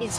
is...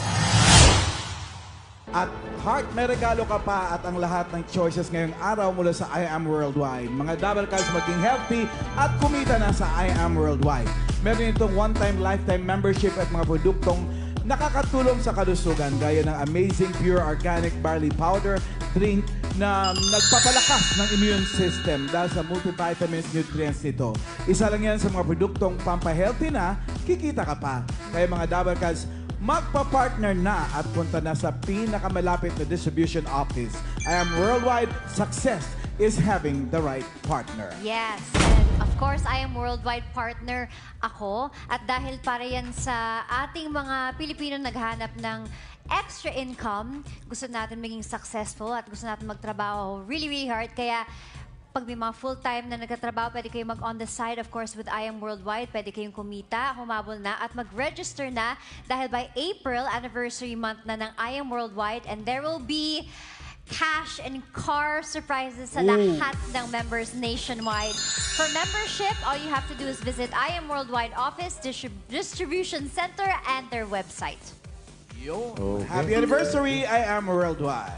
At heart, may regalo ka pa at ang lahat ng choices ngayong araw mula sa I Am Worldwide. Mga double cards maging healthy at kumita na sa I Am Worldwide. Meron itong one-time lifetime membership at mga produktong nakakatulong sa kalusugan gaya ng amazing pure organic barley powder drink na nagpapalakas ng immune system dahil sa multivitamins nutrients nito. Isa lang yan sa mga produktong pampahealthy na kikita ka pa. Kaya mga double cards, magpa-partner na at punta na sa pinakamalapit na distribution office. I Am Worldwide. Success is having the right partner. Yes, and of course, I am worldwide partner ako. At dahil para yan sa ating mga Pilipino naghanap ng extra income, gusto natin maging successful at gusto natin magtrabaho really, really hard. Kaya pag may mga full-time na nagtatrabaho, pwede kayong mag-on the side, of course, with I Am Worldwide. Pwede kayong kumita, humabol na, at mag-register na dahil by April, anniversary month na ng I Am Worldwide, and there will be cash and car surprises sa lahat ng members nationwide. For membership, all you have to do is visit I Am Worldwide office, distribution center, and their website. Yo, happy anniversary, I Am Worldwide.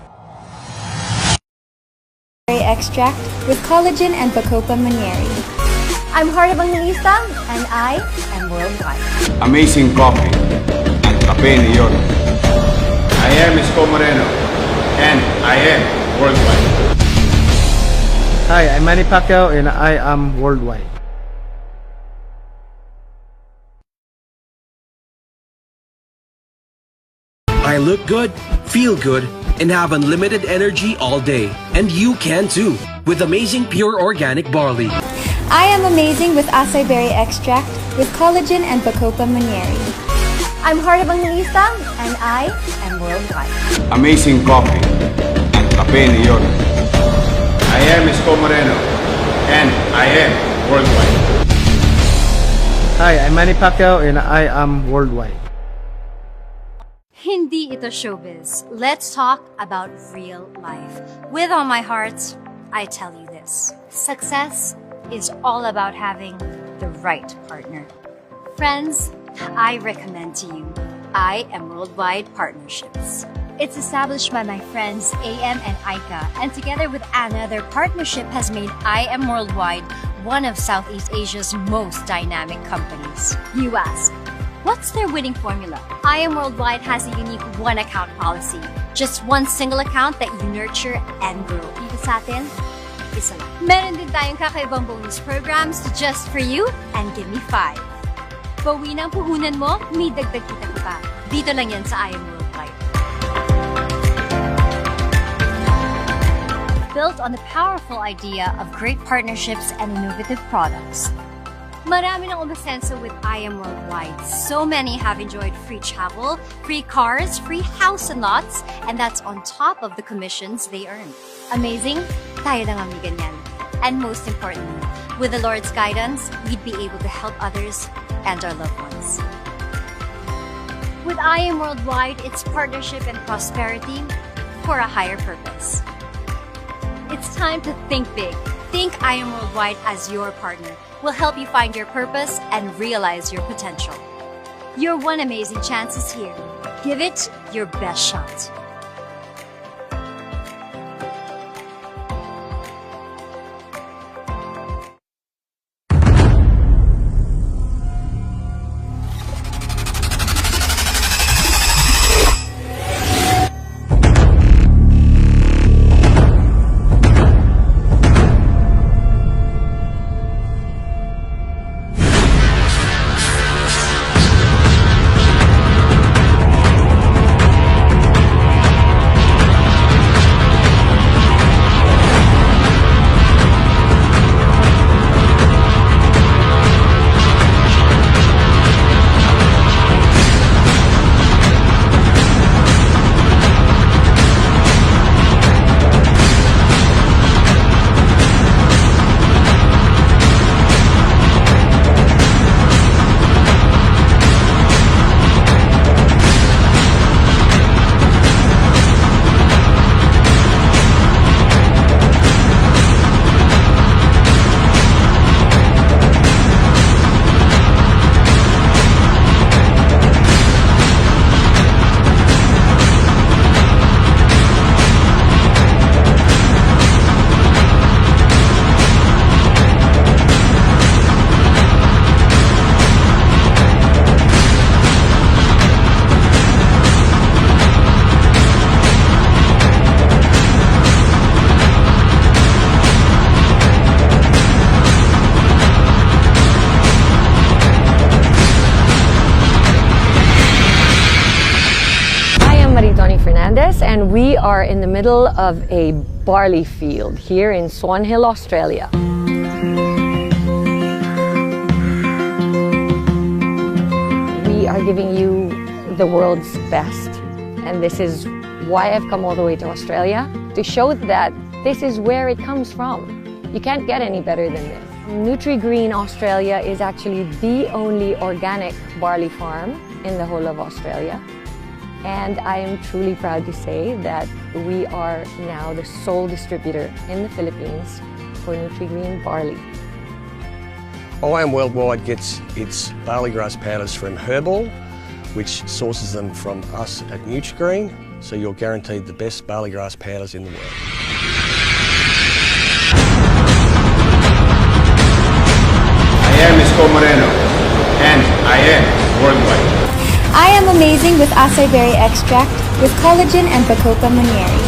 Extract with collagen and Bacopa Manieri. I'm Heart of Angelista, and I am worldwide. Amazing coffee and cafe ni York. I am Isko Moreno and I am worldwide. Hi, I'm Manny Pacquiao and I am worldwide. I look good, feel good, and have unlimited energy all day. And you can too, with amazing pure organic barley. I am amazing with acai berry extract with collagen and Bacopa Manieri. I'm Heart of Angelista, and I am worldwide. Amazing coffee and cafe ni York. I am Isko Moreno and I am worldwide. Hi, I'm Manny Pacquiao and I am worldwide. Hindi ito showbiz. Let's talk about real life. With all my heart, I tell you this. Success is all about having the right partner. Friends, I recommend to you I Am Worldwide Partnerships. It's established by my friends AM and Aika, and together with Anna, their partnership has made I Am Worldwide one of Southeast Asia's most dynamic companies. You ask, what's their winning formula? I Am Worldwide has a unique one-account policy. Just one single account that you nurture and grow. Dito sa atin, isa lang. Meron din tayong kakaibang bonus programs just for you and Give Me 5. Bawi ng puhunan mo, may dagdag kita pa. Dito lang yan sa I Am Worldwide. Built on the powerful idea of great partnerships and innovative products. Marami ng umasenso with I Am Worldwide. So many have enjoyed free travel, free cars, free house and lots, and that's on top of the commissions they earn. Amazing? Tayo na nga may ganyan. And most importantly, with the Lord's guidance, we'd be able to help others and our loved ones. With I Am Worldwide, it's partnership and prosperity for a higher purpose. It's time to think big. Think I Am Worldwide as your partner. Will help you find your purpose and realize your potential. Your one amazing chance is here. Give it your best shot. Yes, and we are in the middle of a barley field here in Swan Hill, Australia. We are giving you the world's best, and this is why I've come all the way to Australia, to show that this is where it comes from. You can't get any better than this. Nutri-Green Australia is actually the only organic barley farm in the whole of Australia. And I am truly proud to say that we are now the sole distributor in the Philippines for Nutri-Green barley. IAM Worldwide gets its barley grass powders from Herbal, which sources them from us at Nutri-Green, so you're guaranteed the best barley grass powders in the world. I am Isko Moreno, and I am Worldwide. I am amazing with acai berry extract with collagen and Bacopa Munieri.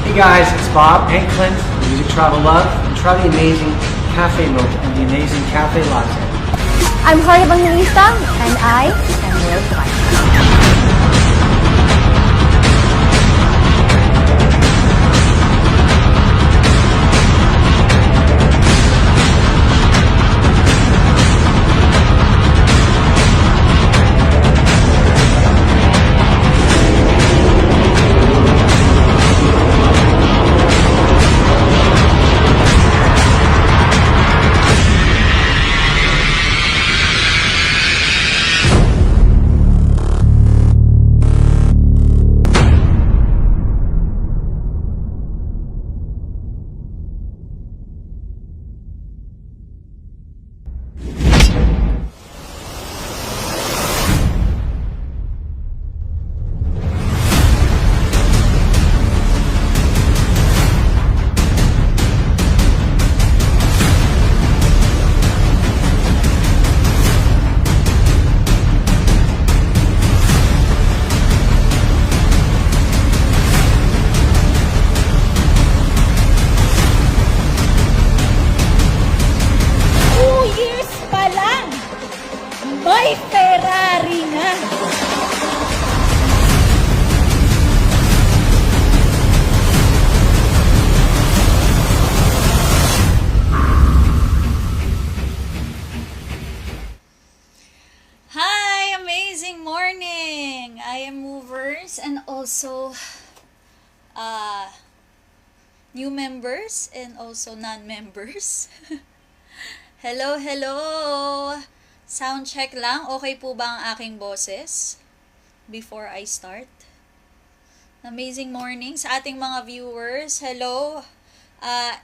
Hey guys, it's Bob and Clint from Music Travel Love, and try the amazing Cafe Mocha and the amazing Cafe Latte. I'm Heart Evangelista, and I am Worldwide. May Ferrari na! Hi! Amazing morning! I am movers and also new members and also non-members. Hello, hello! Sound check lang. Okay po ba ang aking boses before I start? Amazing morning sa ating mga viewers. Hello. I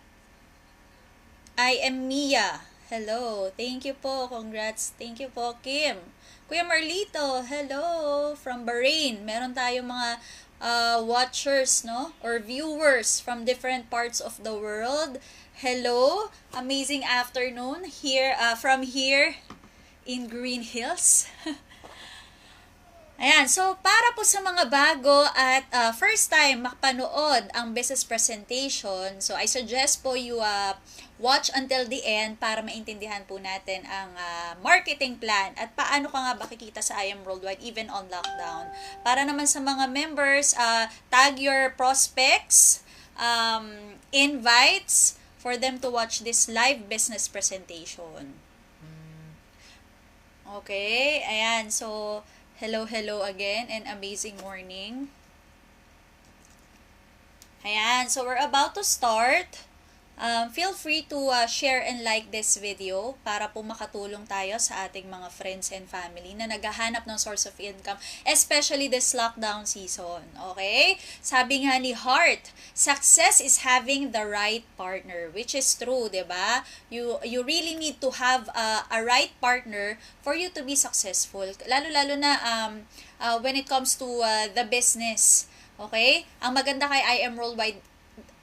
am Mia. Hello. Thank you po. Congrats. Thank you po, Kim. Kuya Marlito. Hello. From Bahrain. Meron tayong mga watchers, no? Or viewers from different parts of the world. Hello. Amazing afternoon here from here in Green Hills. Ayan, so para po sa mga bago at first time makapanood ang business presentation, so I suggest po you watch until the end para maintindihan po natin ang marketing plan at paano ka nga makikita sa IAM Worldwide even on lockdown. Para naman sa mga members, tag your prospects, invites for them to watch this live business presentation. Okay, ayan. So, hello again and amazing morning. Ayan, so we're about to start. Feel free to share and like this video para po makatulong tayo sa ating mga friends and family na naghahanap ng source of income, especially this lockdown season. Okay? Sabi nga ni Hart, success is having the right partner, which is true, 'di ba? You really need to have a right partner for you to be successful. Lalo na when it comes to the business. Okay? Ang maganda kay IAM Worldwide,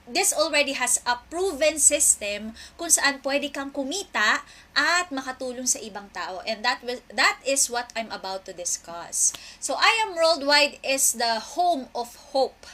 this already has a proven system kung saan pwede kang kumita at makatulong sa ibang tao. And that is what I'm about to discuss. So, IAM Worldwide is the home of hope.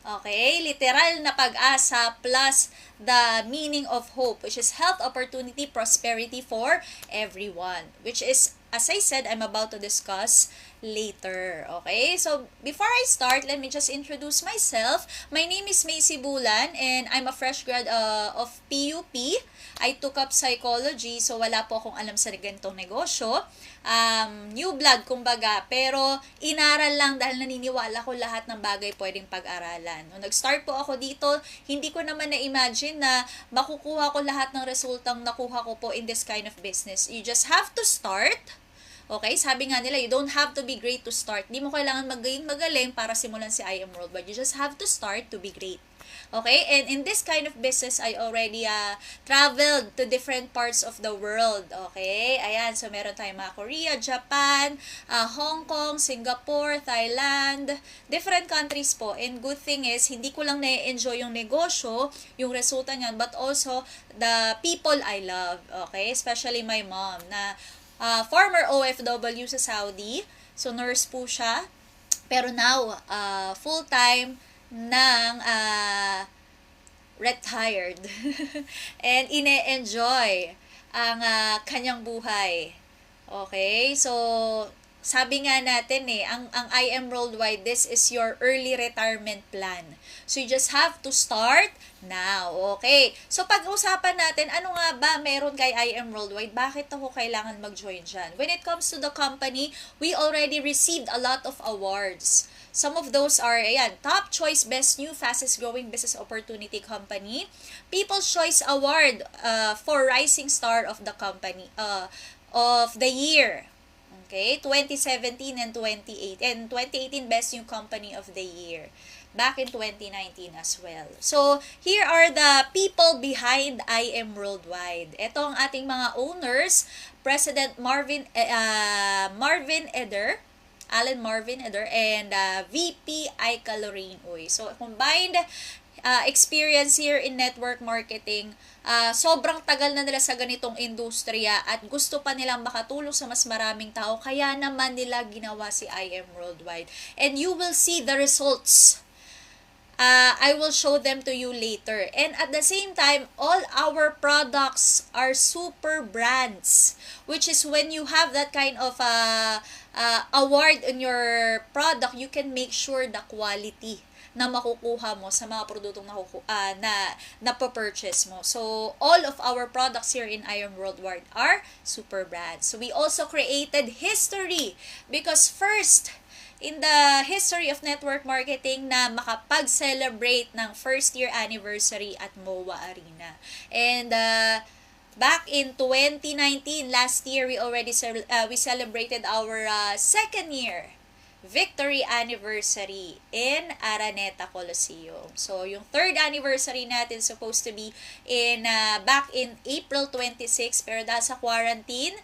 Okay? Literal na pag-asa plus the meaning of hope, which is health, opportunity, prosperity for everyone. Which is, as I said, I'm about to discuss later. Okay? So, before I start, let me just introduce myself. My name is Macy Bulan and I'm a fresh grad of PUP. I took up psychology, so wala po akong alam sa ganitong negosyo. New blood, kumbaga. Pero, inaral lang dahil naniniwala ko lahat ng bagay pwedeng pag-aralan. Nung nag-start po ako dito, hindi ko naman na-imagine na makukuha ko lahat ng resultang nakuha ko po in this kind of business. You just have to start. Okay? Sabi nga nila, you don't have to be great to start. Di mo kailangan magaling para simulan si I Am Worldwide. You just have to start to be great. Okay? And in this kind of business, I already traveled to different parts of the world. Okay? Ayan. So, meron tayong mga Korea, Japan, Hong Kong, Singapore, Thailand, different countries po. And good thing is, hindi ko lang na-enjoy yung negosyo, yung resulta niyan, but also the people I love. Okay? Especially my mom na former OFW sa Saudi. So, nurse po siya. Pero now, full-time ng retired and ine-enjoy ang kanyang buhay. Okay? So, sabi nga natin ang I Am Worldwide, this is your early retirement plan. So, you just have to start now. Okay? So, pag-usapan natin, ano nga ba meron kay I Am Worldwide? Bakit ako kailangan mag-join dyan? When it comes to the company, we already received a lot of awards. Some of those are, Top Choice Best New Fastest Growing Business Opportunity Company, People's Choice Award for Rising Star of the Company, of the Year. Okay, 2017 and 2018. And 2018 Best New Company of the Year. Back in 2019 as well. So, here are the people behind I Am Worldwide. Ito ang ating mga owners, President Alan Marvin Eder, and VP Aika Lorraine Uy. So, combined experience here in network marketing. Sobrang tagal na nila sa ganitong industriya at gusto pa nilang makatulong sa mas maraming tao. Kaya naman nila ginawa si I Am Worldwide. And you will see the results. I will show them to you later. And at the same time, all our products are super brands. Which is when you have that kind of award in your product, you can make sure the quality na makukuha mo sa mga produktong na-purchase mo. So, all of our products here in I Am Worldwide are super brands. So, we also created history because first, in the history of network marketing na makapag-celebrate ng first year anniversary at MOA Arena. And back in 2019, last year, we already we celebrated our second year victory anniversary in Araneta Coliseum. So, yung third anniversary natin supposed to be in back in April 26, pero dahil sa quarantine,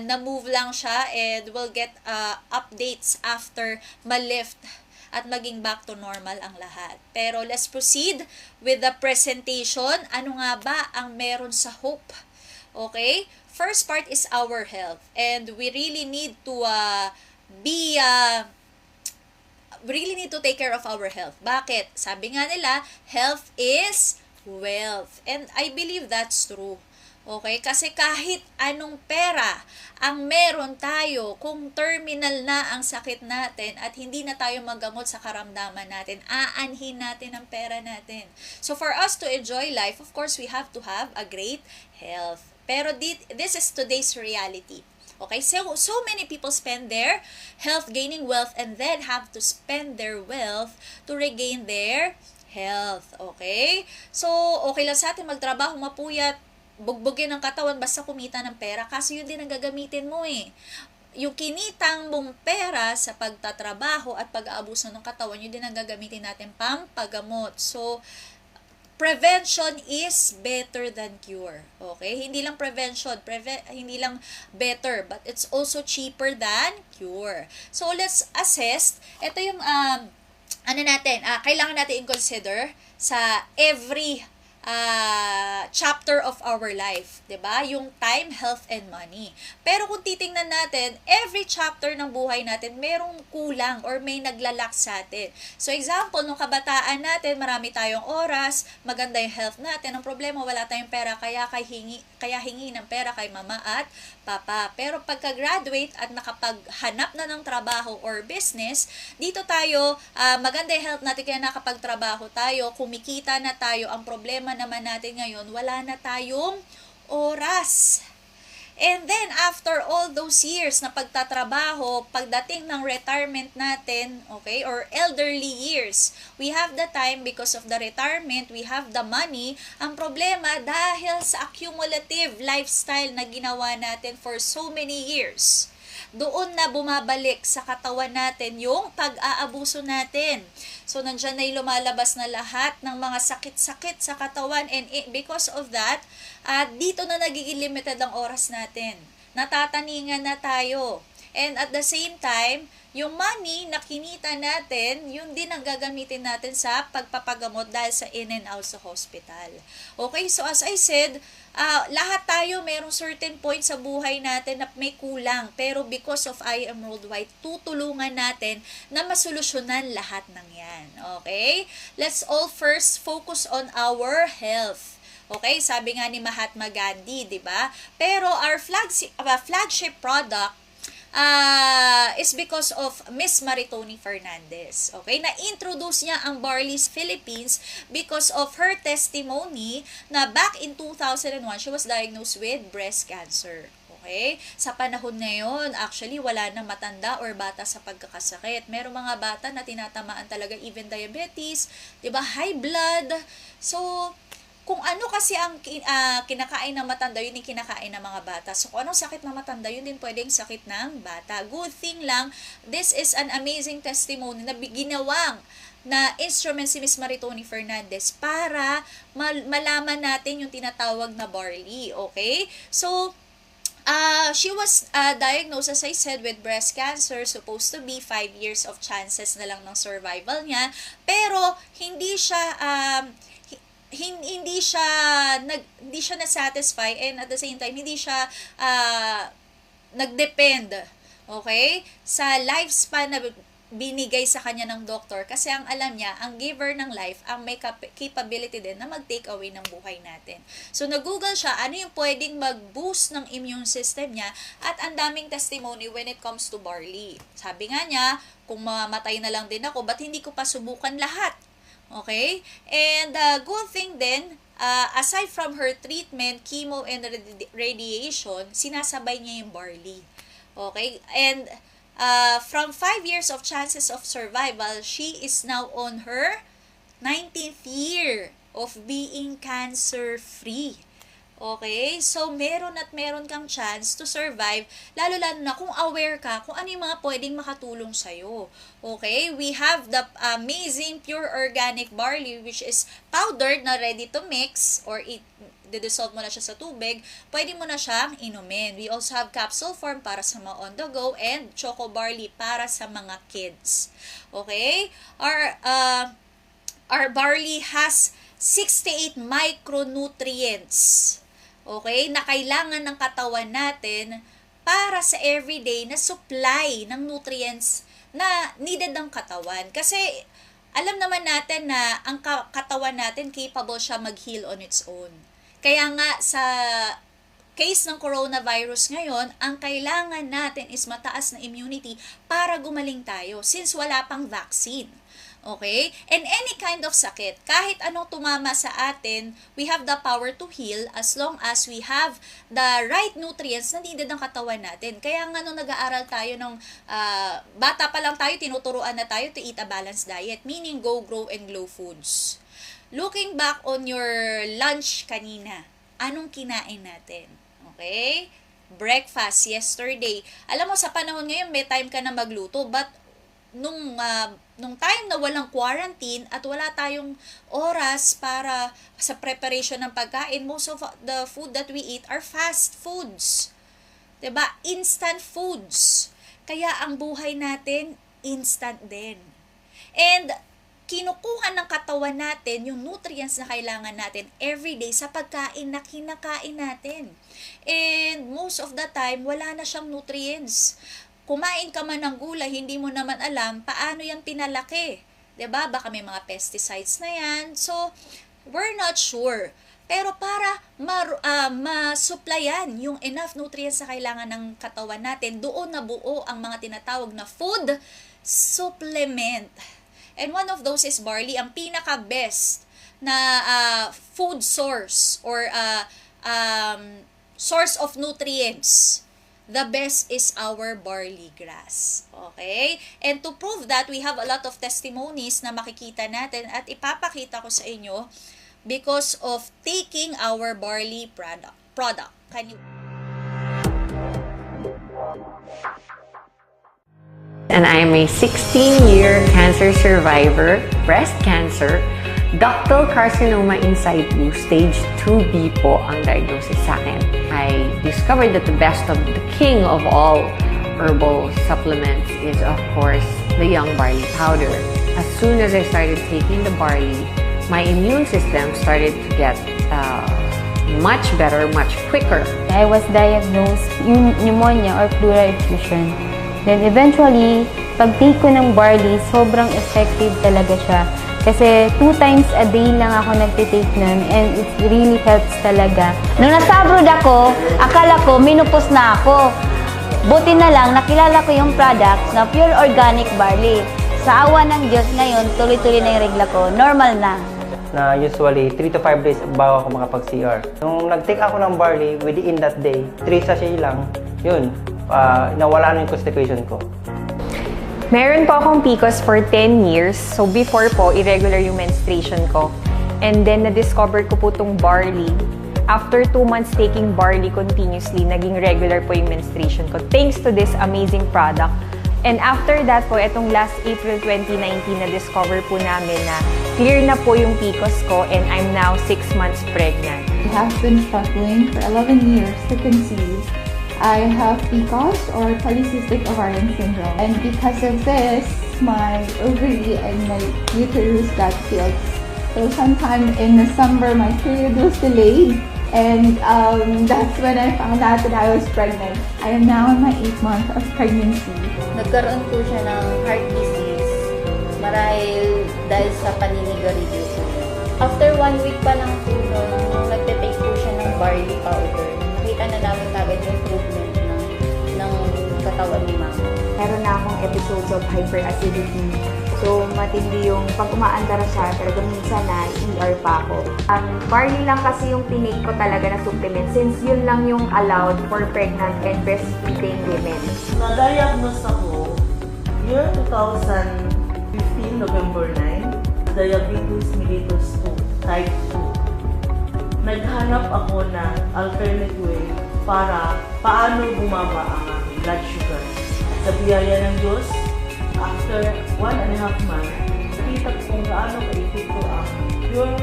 na-move lang siya and we'll get updates after ma-lift at maging back to normal ang lahat. Pero let's proceed with the presentation. Ano nga ba ang meron sa Hope? Okay? First part is our health. And we really need to really need to take care of our health. Bakit? Sabi nga nila, health is wealth. And I believe that's true. Okay? Kasi kahit anong pera ang meron tayo, kung terminal na ang sakit natin at hindi na tayo magamot sa karamdaman natin, aanhin natin ang pera natin. So for us to enjoy life, of course, we have to have a great health. Pero this is today's reality. Okay, so many people spend their health gaining wealth and then have to spend their wealth to regain their health. Okay? So, okay lang sa atin magtrabaho, mapuyat, bugbugin ang katawan, basta kumita ng pera. Kasi yun din ang gagamitin mo Yung kinitang mong pera sa pagtatrabaho at pag-aabuso ng katawan, yun din ang gagamitin natin pampagamot. So, prevention is better than cure. Okay? Hindi lang prevention, hindi lang better, but it's also cheaper than cure. So, let's assess. Ito yung, kailangan natin i-consider sa every chapter of our life, 'di ba? Yung time, health, and money. Pero kung titingnan natin, every chapter ng buhay natin merong kulang or may naglalak sa atin. So example, nung kabataan natin, marami tayong oras, maganda yung health natin. Ang problema, wala tayong pera, kaya hingi ng pera kay mama at papa. Pero pagka-graduate at nakapaghanap na ng trabaho or business, dito tayo, maganda yung health natin, kaya nakapagtrabaho tayo, kumikita na tayo. Ang problema naman natin ngayon, wala na tayong oras. And then, after all those years na pagtatrabaho, pagdating ng retirement natin, okay, or elderly years, we have the time because of the retirement, we have the money. Ang problema, dahil sa accumulative lifestyle na ginawa natin for so many years, doon na bumabalik sa katawan natin yung pag-aabuso natin. So, nandyan na yung lumalabas na lahat ng mga sakit-sakit sa katawan, and because of that, dito na nagiging limited ang oras natin. Natataningan na tayo. And at the same time, yung money na kinita natin, yun din ang gagamitin natin sa pagpapagamot dahil sa in and out sa hospital. Okay, so as I said, lahat tayo mayroong certain point sa buhay natin na may kulang. Pero because of I Am Worldwide, tutulungan natin na masolusyonan lahat ng yan. Okay? Let's all first focus on our health. Okay? Sabi nga ni Mahatma Gandhi, di ba? Pero our flagship product is because of Miss Maritoni Fernandez. Okay? Na-introduce niya ang Barley's Philippines because of her testimony na back in 2001, she was diagnosed with breast cancer. Okay? Sa panahon ngayon, actually, wala na matanda or bata sa pagkakasakit. Merong mga bata na tinatamaan talaga even diabetes, diba? High blood. So, kung ano kasi ang kinakain ng matanda, yun yung kinakain ng mga bata. So, kung anong sakit ng matanda, yun din pwedeng sakit ng bata. Good thing lang, this is an amazing testimony na ginawang na instrument si Miss Maritoni Fernandez para malaman natin yung tinatawag na barley. Okay? So, she was diagnosed, as I said, with breast cancer. Supposed to be 5 years of chances na lang ng survival niya. Pero, hindi siya na-satisfy, and at the same time hindi siya nagdepend, okay, sa lifespan na binigay sa kanya ng doktor, kasi ang alam niya, ang giver ng life, ang may capability din na mag-take away ng buhay natin. So, nag-google siya, ano yung pwedeng mag-boost ng immune system niya, at ang daming testimony when it comes to barley. Sabi nga niya, kung mamamatay na lang din ako, ba't hindi ko pa subukan lahat? Okay? And good thing then, aside from her treatment, chemo and radiation, sinasabay niya yung barley. Okay? And from 5 years of chances of survival, she is now on her 19th year of being cancer-free. Okay? So, meron kang chance to survive, lalo-lalo na kung aware ka kung ano yung mga pwedeng makatulong sa'yo. Okay? We have the amazing pure organic barley, which is powdered na ready to mix, or dissolve mo na siya sa tubig, pwede mo na siyang inumin. We also have capsule form para sa mga on the go, and choco barley para sa mga kids. Okay? Our barley has 68 micronutrients. Okay, na kailangan ng katawan natin para sa everyday na supply ng nutrients na needed ng katawan. Kasi alam naman natin na ang katawan natin capable siya mag-heal on its own. Kaya nga sa case ng coronavirus ngayon, ang kailangan natin is mataas na immunity para gumaling tayo since wala pang vaccine. Okay? And any kind of sakit, kahit anong tumama sa atin, we have the power to heal as long as we have the right nutrients na needed ng katawan natin. Kaya nga nung nag-aaral tayo nung bata pa lang tayo, tinuturuan na tayo to eat a balanced diet, meaning go, grow, and glow foods. Looking back on your lunch kanina, anong kinain natin? Okay? Breakfast yesterday. Alam mo, sa panahon ngayon, may time ka na magluto, but nung time na walang quarantine at wala tayong oras para sa preparation ng pagkain, most of the food that we eat are fast foods. 'Di ba? Instant foods. Kaya ang buhay natin instant din. And kinukuha ng katawan natin yung nutrients na kailangan natin everyday sa pagkain na kinakain natin. And most of the time, wala na siyang nutrients. Kumain ka man ng gulay, hindi mo naman alam paano yan pinalaki. 'Di ba? Baka may mga pesticides na yan. So, we're not sure. Pero para ma-supplyan yung enough nutrients na kailangan ng katawan natin, doon nabuo ang mga tinatawag na food supplement. And one of those is barley, ang pinaka-best na food source or source of nutrients. The best is our barley grass. Okay? And to prove that, we have a lot of testimonies na makikita natin at ipapakita ko sa inyo because of taking our barley product. Can you... And I am a 16-year cancer survivor, breast cancer, ductal carcinoma in situ, stage 2B po ang diagnosis sa akin. I discovered that the best of the king of all herbal supplements is, of course, the young barley powder. As soon as I started taking the barley, my immune system started to get much better, much quicker. I was diagnosed pneumonia or pleural effusion. Then eventually, pag-take ko ng barley, sobrang effective talaga siya. Kasi 2 times a day lang ako nagtitake nun and it really helps talaga. Nung nasa abroad ako, akala ko minupos na ako. Buti na lang, nakilala ko yung product na pure organic barley. Sa awa ng Diyos ngayon, tuloy-tuloy na yung regla ko. Normal na. Na usually 3 to 5 days bago ako makapag-CR. Nung nag-take ako ng barley, within that day, 3 sachet lang, yun, nawala na yung constipation ko. Meron po akong PCOS for 10 years. So before po, irregular yung menstruation ko. And then na-discover ko po itong barley. After 2 months taking barley continuously, naging regular po yung menstruation ko. Thanks to this amazing product. And after that po, itong last April 2019, na-discover po namin na clear na po yung PCOS ko and I'm now 6 months pregnant. I have been struggling for 11 years to conceive. I have PCOS or polycystic ovarian syndrome. And because of this, my ovary and my uterus got filled. So sometime in December, my period was delayed. And that's when I found out that I was pregnant. I am now in my 8th month of pregnancy. Nagkaroon po siya ng heart disease dahil sa paninigarilyo po. After 1 week pa lang po nung nagtitake po siya ng barley powder, nakita na namin kagad yung improvement ng katawan ni mama. Meron na akong episodes of hyperacidity. So, matindi yung pag umaandar siya, talaga minsan na ER pa ako. Barley lang kasi yung tinake ko talaga na supplement since yun lang yung allowed for pregnant and breastfeeding women. Na-diagnose ako year 2015, November 9, diabetes mellitus 2, type 2. Naghanap ako ng alternate way para paano bumaba ang aking blood sugar. Sa biyaya ng Diyos, after 1.5 months, nakita ko kung gaano ka-epekto ang pure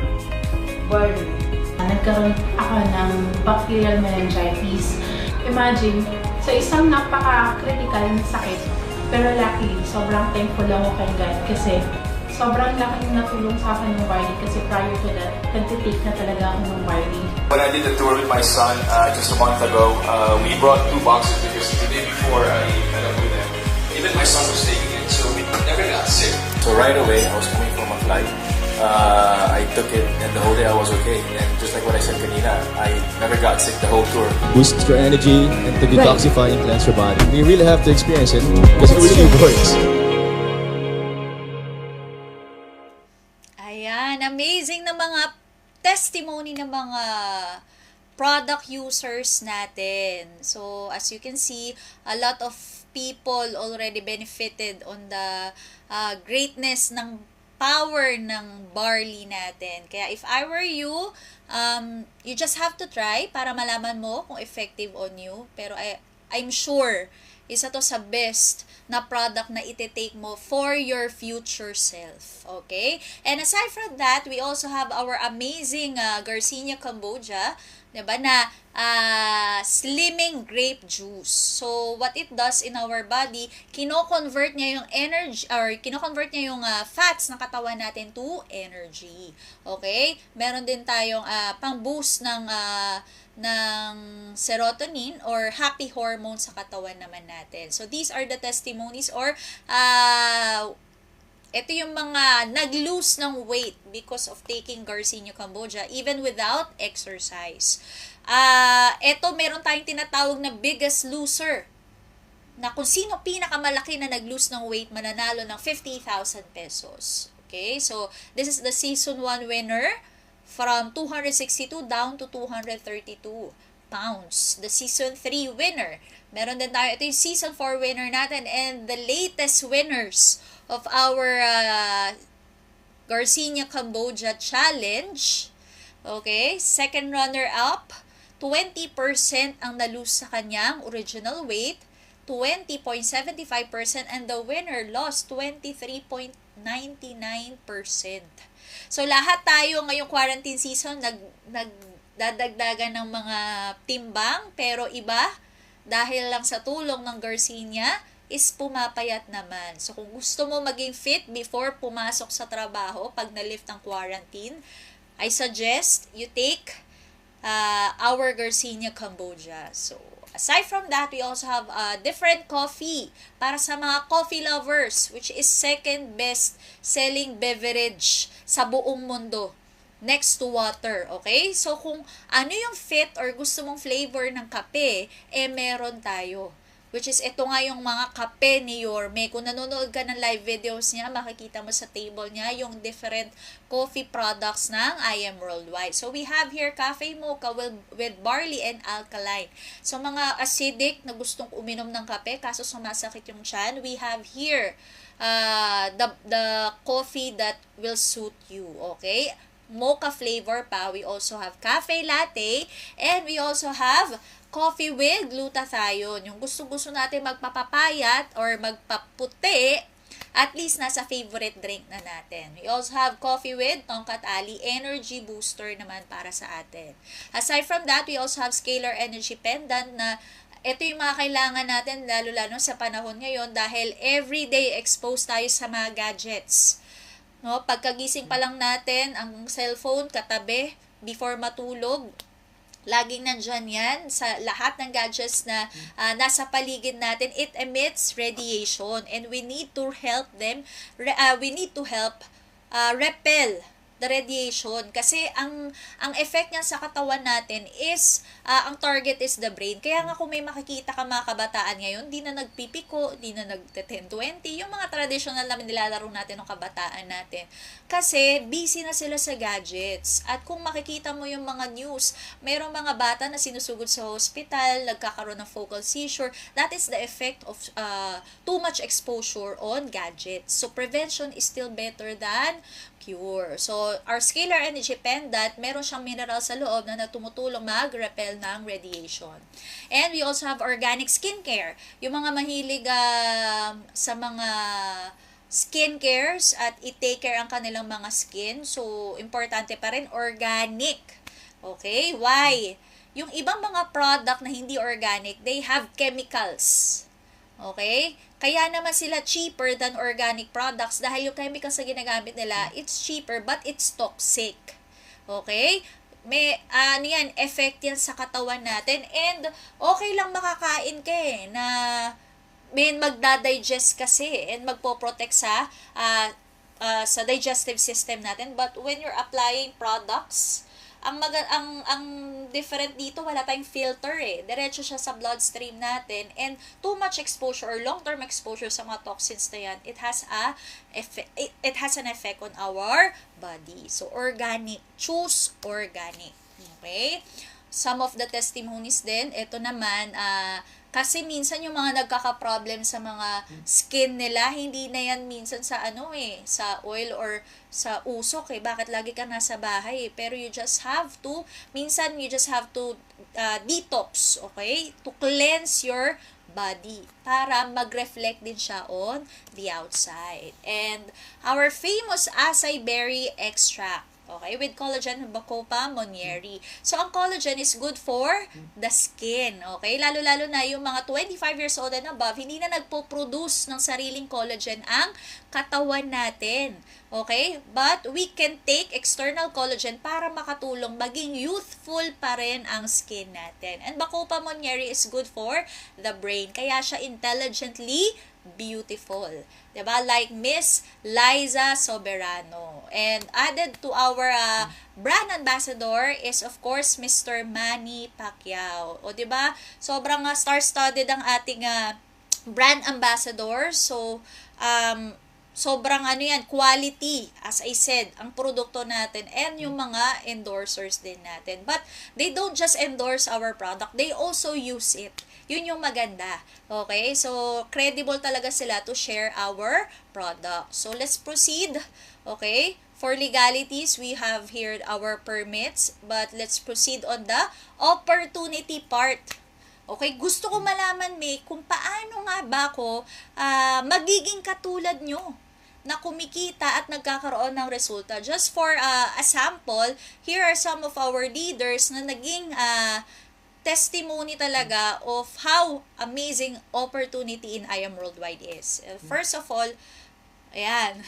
barley. Nagkaroon ako ng bacterial meningitis. Imagine, sa isang napaka-critical na sakit, pero luckily, sobrang thankful ako kay God kasi sobrang laking natulong sa akin ng barley kasi prior to that, nagtitake na talaga ako ng barley. When I did the tour with my son just a month ago, we brought 2 boxes because the day before I met up with them, even my son was taking it, so we never got sick. So right away, I was coming from a flight. I took it and the whole day I was okay. And just like what I said kanina, I never got sick the whole tour. Boosts your energy and to detoxify and cleanse your body. You really have to experience it because it really works. Ayan, amazing na mga testimony ng mga product users natin. So, as you can see, a lot of people already benefited on the greatness ng power ng barley natin. Kaya if I were you, you just have to try para malaman mo kung effective on you. Pero I'm sure isa to sa best na product na iti-take mo for your future self. Okay? And aside from that, we also have our amazing Garcinia Cambogia, diba, na slimming grape juice. So, what it does in our body, kino-convert niya yung energy, or kino-convert niya yung fats ng katawan natin to energy. Okay? Meron din tayong pang-boost ng serotonin or happy hormone sa katawan naman natin. So, these are the testimonies or ito yung mga nag-lose ng weight because of taking Garcinia Cambogia even without exercise. Ito, meron tayong tinatawag na biggest loser, na kung sino pinakamalaki na nag-lose ng weight, mananalo ng 50,000 pesos. Okay? So, this is the season 1 winner from 262 down to 232 pounds. The season 3 winner. Meron din tayo, ito yung season 4 winner natin, and the latest winners of our Garcinia Cambogia Challenge. Okay? Second runner-up, 20% ang na-lose sa kanyang original weight, 20.75%, and the winner lost 23.99%. So, lahat tayo ngayong quarantine season nagdadagdagan ng mga timbang, pero iba, dahil lang sa tulong ng Garcinia, is pumapayat naman. So, kung gusto mo maging fit before pumasok sa trabaho, pag na-lift ang quarantine, I suggest you take our Garcinia Cambogia. So, aside from that, we also have different coffee para sa mga coffee lovers, which is second best selling beverage sa buong mundo, next to water. Okay? So, kung ano yung fit or gusto mong flavor ng kape, meron tayo. Which is, ito nga yung mga kape ni Yorme. Kung nanonood ka ng live videos niya, makikita mo sa table niya yung different coffee products ng I Am Worldwide. So, we have here Cafe Mocha with barley and alkaline. So, mga acidic na gustong uminom ng kape, kaso sumasakit yung tiyan, we have here the coffee that will suit you. Okay? Mocha flavor pa. We also have cafe latte, and we also have coffee with glutathione. Yung gusto-gusto natin magpapapayat or magpaputi, at least nasa favorite drink na natin. We also have coffee with Tongkat Ali, energy booster naman para sa atin. Aside from that, we also have Scalar Energy Pendant na ito yung mga kailangan natin, lalo-lalo sa panahon ngayon, dahil everyday exposed tayo sa mga gadgets. No, pagkagising pa lang natin, ang cellphone katabi before matulog. Laging nandyan yan sa lahat ng gadgets na nasa paligid natin. It emits radiation, and we need to help them, repel the radiation, kasi ang effect niyan sa katawan natin is ang target is the brain. Kaya nga kung may makikita ka mga kabataan ngayon, di na nagpipiko, di na nag-10-20, yung mga traditional na nilalaro natin ng kabataan natin. Kasi busy na sila sa gadgets. At kung makikita mo yung mga news, mayroong mga bata na sinusugod sa hospital, nagkakaroon ng focal seizure. That is the effect of too much exposure on gadgets. So prevention is still better than cure. So, our Scalar Energy Pendant, meron siyang mineral sa loob na tumutulong mag-repel ng radiation. And we also have organic skincare. Yung mga mahilig sa mga skincares at i-take care ang kanilang mga skin. So, importante pa rin, organic. Okay? Why? Yung ibang mga product na hindi organic, they have chemicals. Okay? Kaya naman sila cheaper than organic products dahil yung chemicals na ginagamit nila, it's cheaper but it's toxic. Okay? May effect yan sa katawan natin, and okay lang makakain ka na magda-digest kasi and magpo-protect sa digestive system natin. But when you're applying products, ang different dito, wala tayong filter diretso siya sa bloodstream natin, and too much exposure or long-term exposure sa mga toxins na yan, it has an effect on our body. So organic, choose organic. Okay? Some of the testimonies din, ito naman, kasi minsan yung mga nagkaka-problem sa mga skin nila, hindi na yan minsan sa sa oil or sa usok Bakit lagi ka nasa bahay Pero you just have to detox, okay? To cleanse your body para mag-reflect din siya on the outside. And our famous acai berry extract, okay, with collagen Bacopa monnieri. So, ang collagen is good for the skin, okay? Lalo-lalo na yung mga 25 years old and above, hindi na nagpo-produce ng sariling collagen ang katawan natin, okay? But we can take external collagen para makatulong maging youthful pa rin ang skin natin. And Bacopa monnieri is good for the brain. Kaya siya intelligently beautiful. Diba? Like Miss Liza Soberano. And added to our brand ambassador is of course Mr. Manny Pacquiao. O diba? Sobrang star-studded ang ating brand ambassador. So, sobrang quality, as I said, ang produkto natin and yung mga endorsers din natin. But they don't just endorse our product, they also use it. Yun yung maganda. Okay? So, credible talaga sila to share our product. So, let's proceed. Okay? For legalities, we have here our permits. But let's proceed on the opportunity part. Okay? Gusto ko malaman, May, kung paano nga ba ako magiging katulad nyo na kumikita at nagkakaroon ng resulta. Just for a sample, here are some of our leaders na naging testimony talaga of how amazing opportunity in I Am Worldwide is. First of all, ayan.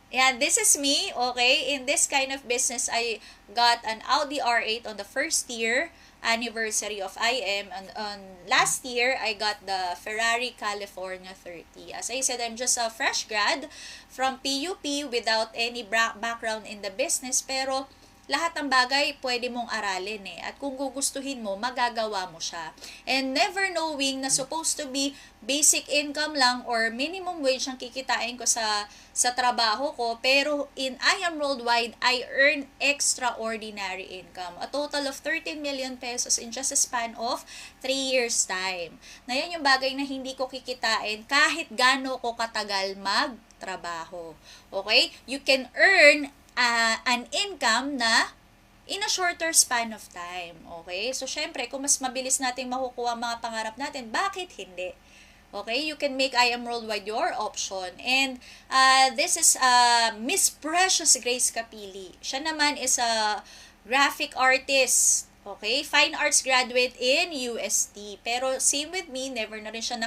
Ayan, this is me, okay? In this kind of business, I got an Audi R8 on the first year anniversary of IM, and on last year, I got the Ferrari California 30. As I said, I'm just a fresh grad from PUP without any background in the business, pero lahat ng bagay pwede mong aralin At kung gugustuhin mo, magagawa mo siya. And never knowing na supposed to be basic income lang or minimum wage ang kikitain ko sa trabaho ko. Pero in I Am Worldwide, I earn extraordinary income. A total of 13 million pesos in just a span of 3 years time. Na yan yung bagay na hindi ko kikitain kahit gaano ko katagal magtrabaho. Okay? You can earn an income na in a shorter span of time. Okay? So, syempre, kung mas mabilis nating makukuha ang mga pangarap natin, bakit hindi? Okay? You can make I Am Worldwide your option. And this is Miss Precious Grace Capili. Siya naman is a graphic artist. Okay? Fine arts graduate in UST. Pero same with me, never na rin siya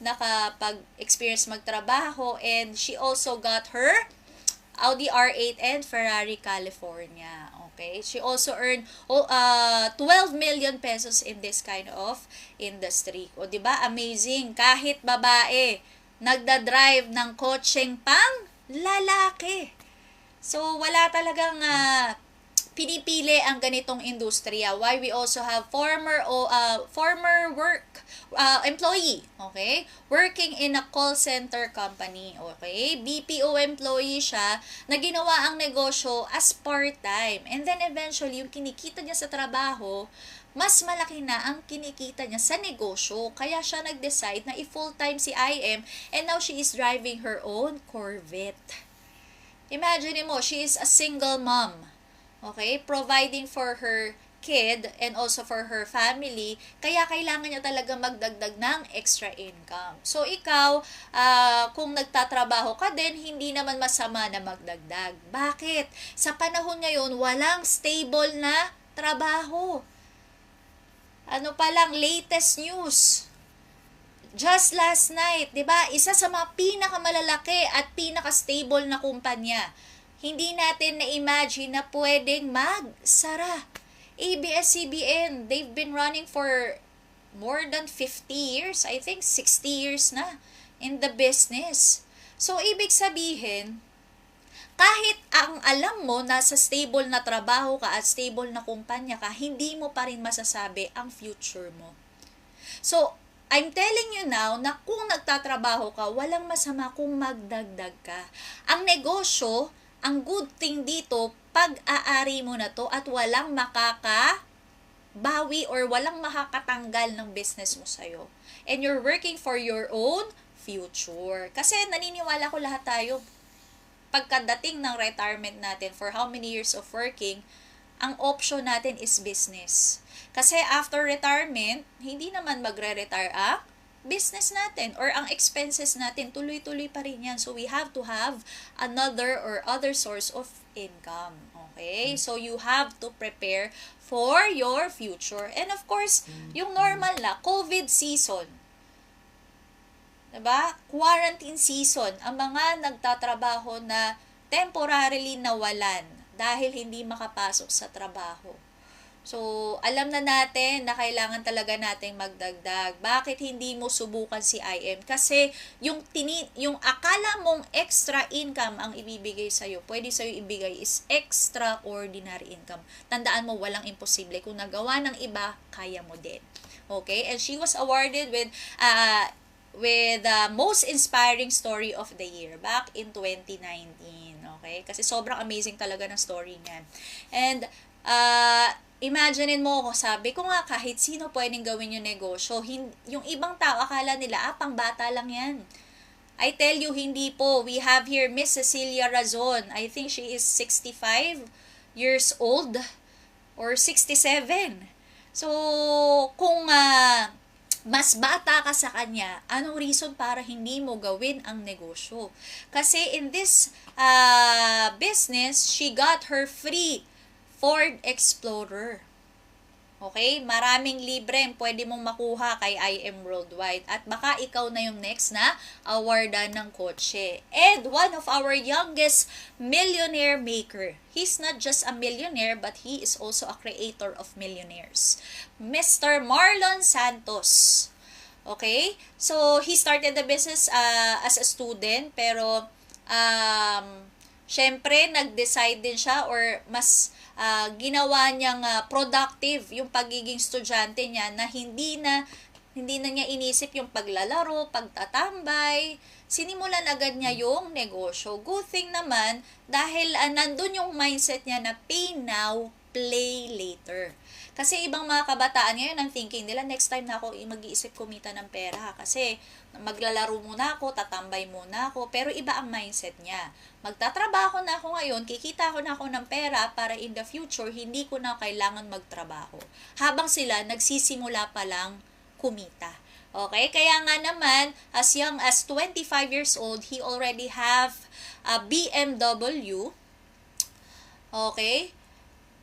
nakapag-experience magtrabaho. And she also got her Audi R8 and Ferrari California. Okay? She also earned 12 million pesos in this kind of industry. O, diba? Amazing. Kahit babae, nagda-drive ng kotseng pang lalaki. So, wala talagang pinipili ang ganitong industriya. Why we also have former employee, okay? Working in a call center company, okay? BPO employee siya na ginawa ang negosyo as part-time. And then eventually, yung kinikita niya sa trabaho, mas malaki na ang kinikita niya sa negosyo. Kaya siya nag-decide na i-full-time si IM and now she is driving her own Corvette. Imagine mo, she is a single mom. Okay? Providing for her kid and also for her family, kaya kailangan niya talaga magdagdag ng extra income. So, ikaw, kung nagtatrabaho ka din, hindi naman masama na magdagdag. Bakit? Sa panahon ngayon, walang stable na trabaho. Ano pa lang, latest news. Just last night, 'di ba? Isa sa mga pinakamalalaki at pinaka-stable na kumpanya. Hindi natin na-imagine na pwedeng magsara. ABS-CBN, they've been running for more than 50 years. I think 60 years na in the business. So, ibig sabihin, kahit ang alam mo nasa stable na trabaho ka at stable na kumpanya ka, hindi mo pa rin masasabi ang future mo. So, I'm telling you now na kung nagtatrabaho ka, walang masama kung magdagdag ka. Ang negosyo, ang good thing dito, pag-aari mo na to at walang makakabawi or walang makakatanggal ng business mo sa'yo. And you're working for your own future. Kasi naniniwala ko lahat tayo, pagkadating ng retirement natin for how many years of working, ang option natin is business. Kasi after retirement, hindi naman magre-retire ang business natin or ang expenses natin, tuloy-tuloy pa rin yan. So, we have to have another or other source of income. Okay? So, you have to prepare for your future. And of course, yung normal na, COVID season. Diba? Quarantine season. Ang mga nagtatrabaho na temporarily nawalan dahil hindi makapasok sa trabaho. So, alam na natin na kailangan talaga nating magdagdag. Bakit hindi mo subukan si IM? Kasi yung akala mong extra income ang ibibigay sa'yo, pwede sa'yo ibigay is extraordinary income. Tandaan mo, walang imposible. Kung nagawa ng iba, kaya mo din. Okay? And she was awarded with most inspiring story of the year back in 2019. Okay? Kasi sobrang amazing talaga ng story niyan. And, imaginein mo, sabi ko nga, kahit sino pwedeng gawin yung negosyo. Yung ibang tao, akala nila, pang bata lang yan. I tell you, hindi po. We have here Miss Cecilia Razon. I think she is 65 years old or 67. So, kung mas bata ka sa kanya, anong reason para hindi mo gawin ang negosyo? Kasi in this business, she got her free Ford Explorer. Okay? Maraming libre ang pwede mong makuha kay IM Worldwide. At baka ikaw na yung next na awardan ng kotse. And one of our youngest millionaire maker. He's not just a millionaire, but he is also a creator of millionaires. Mr. Marlon Santos. Okay? So, he started the business as a student, pero syempre, nag-decide din siya or mas ginawa niyang productive yung pagiging estudyante niya na hindi na niya inisip yung paglalaro, pagtatambay. Sinimulan agad niya yung negosyo. Good thing naman dahil nandun yung mindset niya na pay now, play later. Kasi ibang mga kabataan ngayon ang thinking nila, next time na ako mag-iisip kumita ng pera. Kasi maglalaro muna ako, tatambay muna ako. Pero iba ang mindset niya. Magtatrabaho na ako ngayon, kikita ko na ako ng pera para in the future, hindi ko na kailangan magtrabaho. Habang sila, nagsisimula pa lang kumita. Okay? Kaya nga naman, as young as 25 years old, he already have a BMW. Okay?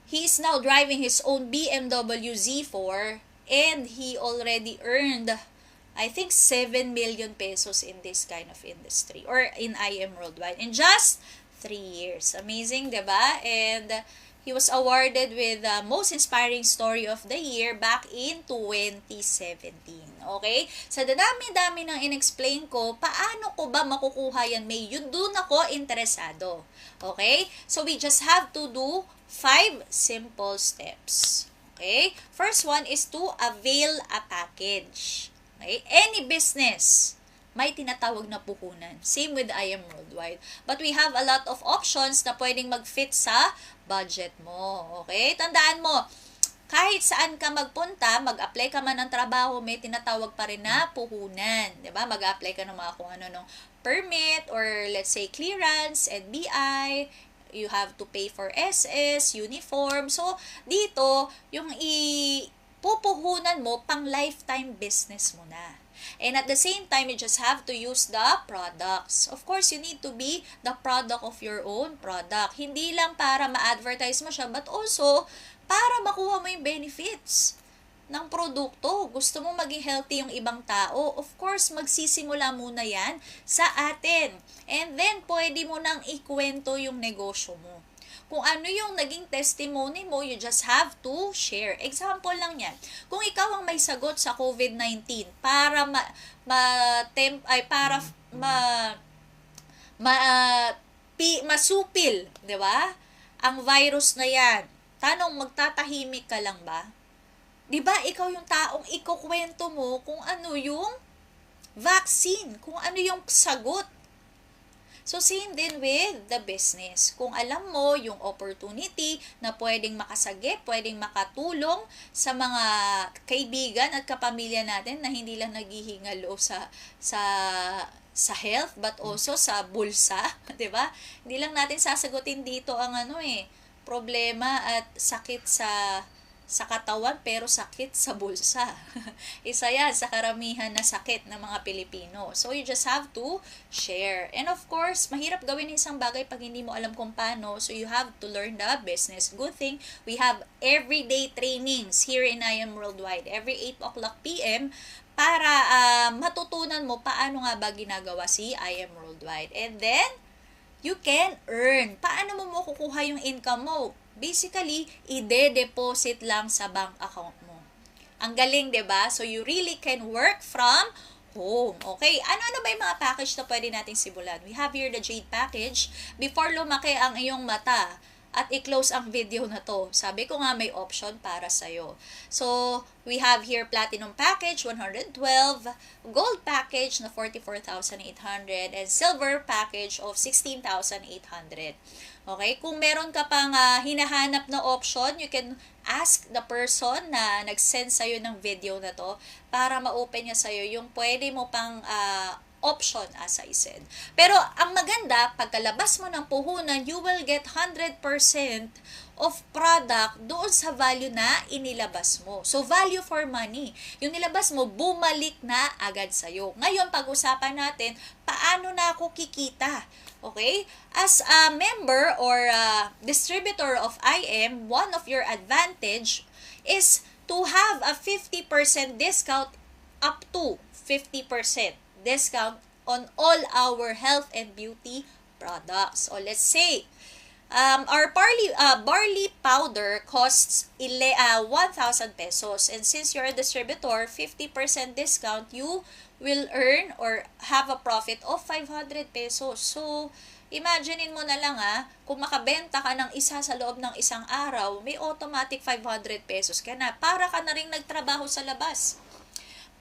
He is now driving his own BMW Z4 and he already earned, I think, 7 million pesos in this kind of industry or in IM Worldwide in just 3 years. Amazing, diba? And he was awarded with the most inspiring story of the year back in 2017. Okay? Sa dami-dami ng in-explain ko, paano ko ba makukuha yan? Yun doon ako interesado. Okay? So we just have to do 5 simple steps. Okay? First one is to avail a package. Okay? Any business, may tinatawag na puhunan. Same with IM Worldwide. But we have a lot of options na pwedeng mag-fit sa budget mo. Okay? Tandaan mo, kahit saan ka magpunta, mag-apply ka man ng trabaho, may tinatawag pa rin na puhunan. Diba? Mag-apply ka ng mga kung ano nung permit or let's say clearance, NBI, you have to pay for SS, uniform. So, dito, yung pupuhunan mo, pang lifetime business mo na. And at the same time, you just have to use the products. Of course, you need to be the product of your own product. Hindi lang para ma-advertise mo siya, but also para makuha mo yung benefits ng produkto. Gusto mo maging healthy yung ibang tao, of course, magsisimula muna yan sa atin. And then, pwede mo nang ikwento yung negosyo mo. Kung ano yung naging testimony mo, you just have to share. Example lang yan. Kung ikaw ang may sagot sa COVID-19 para masupil, di ba? Ang virus na yan. Tanong, magtatahimik ka lang ba? Di ba, ikaw yung taong ikukwento mo kung ano yung vaccine, kung ano yung sagot. So, same din with the business. Kung alam mo yung opportunity na pwedeng makasagip, pwedeng makatulong sa mga kaibigan at kapamilya natin na hindi lang naghihingalo sa health, but also sa bulsa, di ba? Hindi lang natin sasagutin dito ang problema at sakit sa katawan pero sakit sa bulsa. Isa yan sa karamihan na sakit ng mga Pilipino. So, you just have to share. And of course, mahirap gawin isang bagay pag hindi mo alam kung paano. So, you have to learn the business. Good thing, we have everyday trainings here in I Am Worldwide. Every 8 p.m. para matutunan mo paano nga ba ginagawa si I Am Worldwide. And then, you can earn. Paano mo makukuha yung income mo? Basically, ide-deposit lang sa bank account mo. Ang galing, 'di ba? So, you really can work from home. Okay? Ano-ano ba yung mga package na pwede nating simulan? We have here the Jade package. Before lumaki ang iyong mata at i-close ang video na to, sabi ko nga may option para sa'yo. So, we have here Platinum package, 112, Gold package na 44,800, and Silver package of 16,800. Okay? Kung meron ka pang hinahanap na option, you can ask the person na nag-send sa'yo ng video na to para ma-open niya sa'yo yung pwede mo pang option, as I said. Pero ang maganda, pagkalabas mo ng puhunan, you will get 100% of product doon sa value na inilabas mo. So, value for money. Yung nilabas mo, bumalik na agad sa'yo. Ngayon, pag-usapan natin, paano na ako kikita? Okay? As a member or distributor of IM, one of your advantage is to have a 50% discount up to 50% discount on all our health and beauty products. So, let's say, our barley powder costs 1,000 pesos. And since you're a distributor, 50% discount, you will earn or have a profit of 500 pesos. So, imaginein mo na lang kung makabenta ka ng isa sa loob ng isang araw, may automatic 500 pesos ka na. Para ka na rin nagtrabaho sa labas.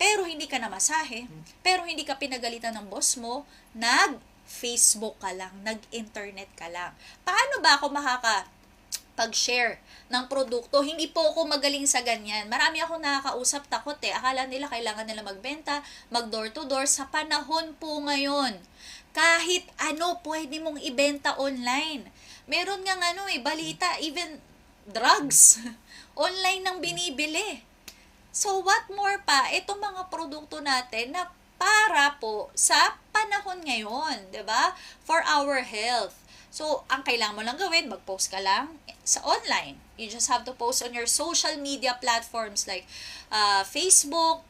Pero hindi ka namasahe, pero hindi ka pinagalitan ng boss mo, nag-Facebook ka lang, nag-internet ka lang. Paano ba ako makakapag-share ng produkto? Hindi po ako magaling sa ganyan. Marami akong nakakausap, takot Akala nila kailangan nila magbenta, mag-door to door. Sa panahon po ngayon, kahit ano pwede mong ibenta online. Meron nga balita, even drugs, online nang binibili. So, what more pa, itong mga produkto natin na para po sa panahon ngayon, 'di ba? For our health. So, ang kailangan mo lang gawin, mag-post ka lang sa online. You just have to post on your social media platforms like Facebook,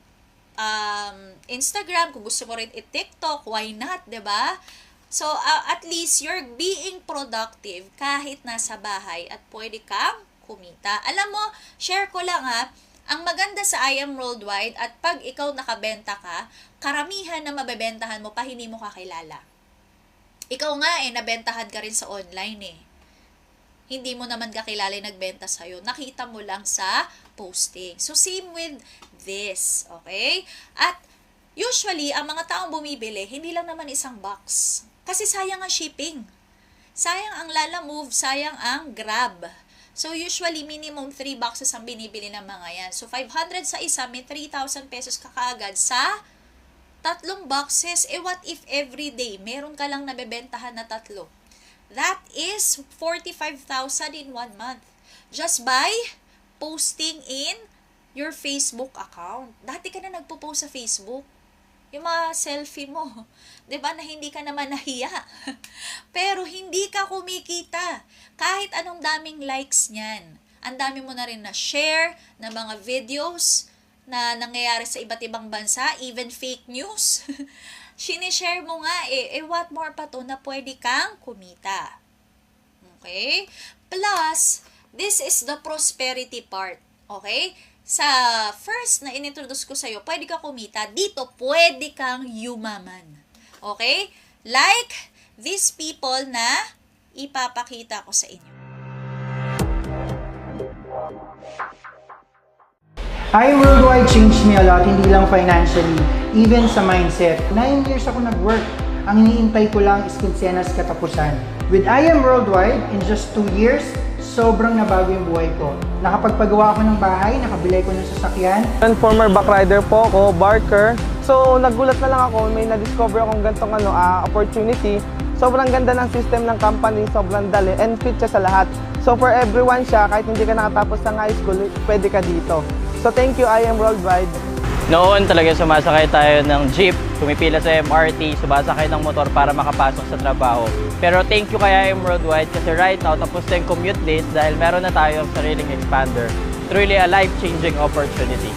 Instagram, kung gusto mo rin i-TikTok, why not, 'di ba? So, at least you're being productive kahit nasa bahay at pwede kang kumita. Alam mo, share ko lang ang maganda sa I Am Worldwide at pag ikaw nakabenta ka, karamihan na mabebentahan mo pa hindi mo kakilala. Ikaw nga nabentahan ka rin sa online Hindi mo naman kakilala yung nagbenta sa'yo. Nakita mo lang sa posting. So, same with this. Okay? At usually, ang mga taong bumibili, hindi lang naman isang box. Kasi sayang ang shipping. Sayang ang Lala Move, sayang ang Grab. So, usually, minimum 3 boxes ang binibili ng mga yan. So, 500 sa isa, may 3,000 pesos ka kaagad sa 3 boxes. What if every day, meron ka lang nabebentahan na 3? That is 45,000 in 1 month. Just by posting in your Facebook account. Dati ka na nagpo-post sa Facebook. Yung mga selfie mo, 'di ba, na hindi ka naman nahiya. Pero hindi ka kumikita. Kahit anong daming likes niyan. Ang dami mo na rin na share na mga videos na nangyayari sa iba't ibang bansa, even fake news. Sinishare mo nga what more pa to na pwede kang kumita. Okay? Plus, this is the prosperity part. Okay? Sa first na inintroduce ko sa'yo, pwede ka kumita. Dito, pwede kang yumaman. Okay? Like these people na ipapakita ko sa inyo. I Am Worldwide changed me a lot, hindi lang financially, even sa mindset. 9 years ako nag-work. Ang iniintay ko lang is kinsenas katapusan. With I Am Worldwide, in just 2 years, sobrang nabago yung buhay ko. Nakapagpagawa ako ng bahay, nakabili ko ng sasakyan. And former backrider po ako, barker. So nagulat na lang ako, may na-discover akong gantong opportunity. Sobrang ganda ng system ng company, sobrang dali, and fit siya sa lahat. So for everyone siya, kahit hindi ka nakatapos ng high school, pwede ka dito. So thank you, I Am Worldwide. Noon talaga sumasakay tayo ng jeep, pumipila sa MRT, sumasakay ng motor para makapasok sa trabaho. Pero thank you kay I Am Worldwide kasi right now tapos na yung commute days dahil meron na tayong sariling expander. Truly a life-changing opportunity.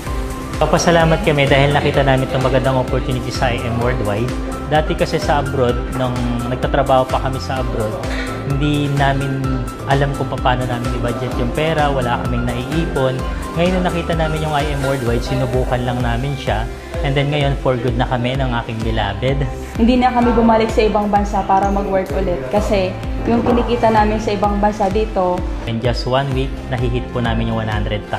Papasalamat kami dahil nakita namin itong magandang opportunity sa I Am Worldwide. Dati kasi sa abroad, nung nagtatrabaho pa kami sa abroad, hindi namin alam kung paano namin i-budget yung pera, wala kaming naiipon. Ngayon na nakita namin yung I Am Worldwide, sinubukan lang namin siya. And then ngayon, for good na kami ng aking beloved. Hindi na kami bumalik sa ibang bansa para mag-work ulit kasi yung kinikita namin sa ibang bansa dito. In just 1 week, nahihit po namin yung 100,000.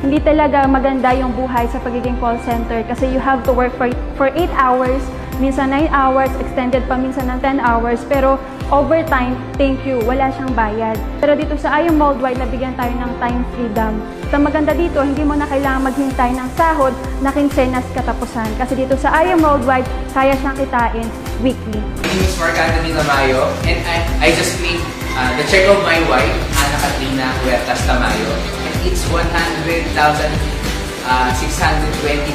Hindi talaga maganda yung buhay sa pagiging call center kasi you have to work for 8 hours, minsan 9 hours, extended pa minsan ng 10 hours, pero overtime, thank you, wala siyang bayad. Pero dito sa I Am Worldwide, nabigyan tayo ng time freedom. Ang maganda dito, hindi mo na kailangan maghintay ng sahod na kinsenas katapusan. Kasi dito sa I Am Worldwide, kaya siyang kitain weekly. My name is Mark Anthony Tamayo, and I just made the check of my wife, Ana Katrina Huertas Tamayo, and it's 100,620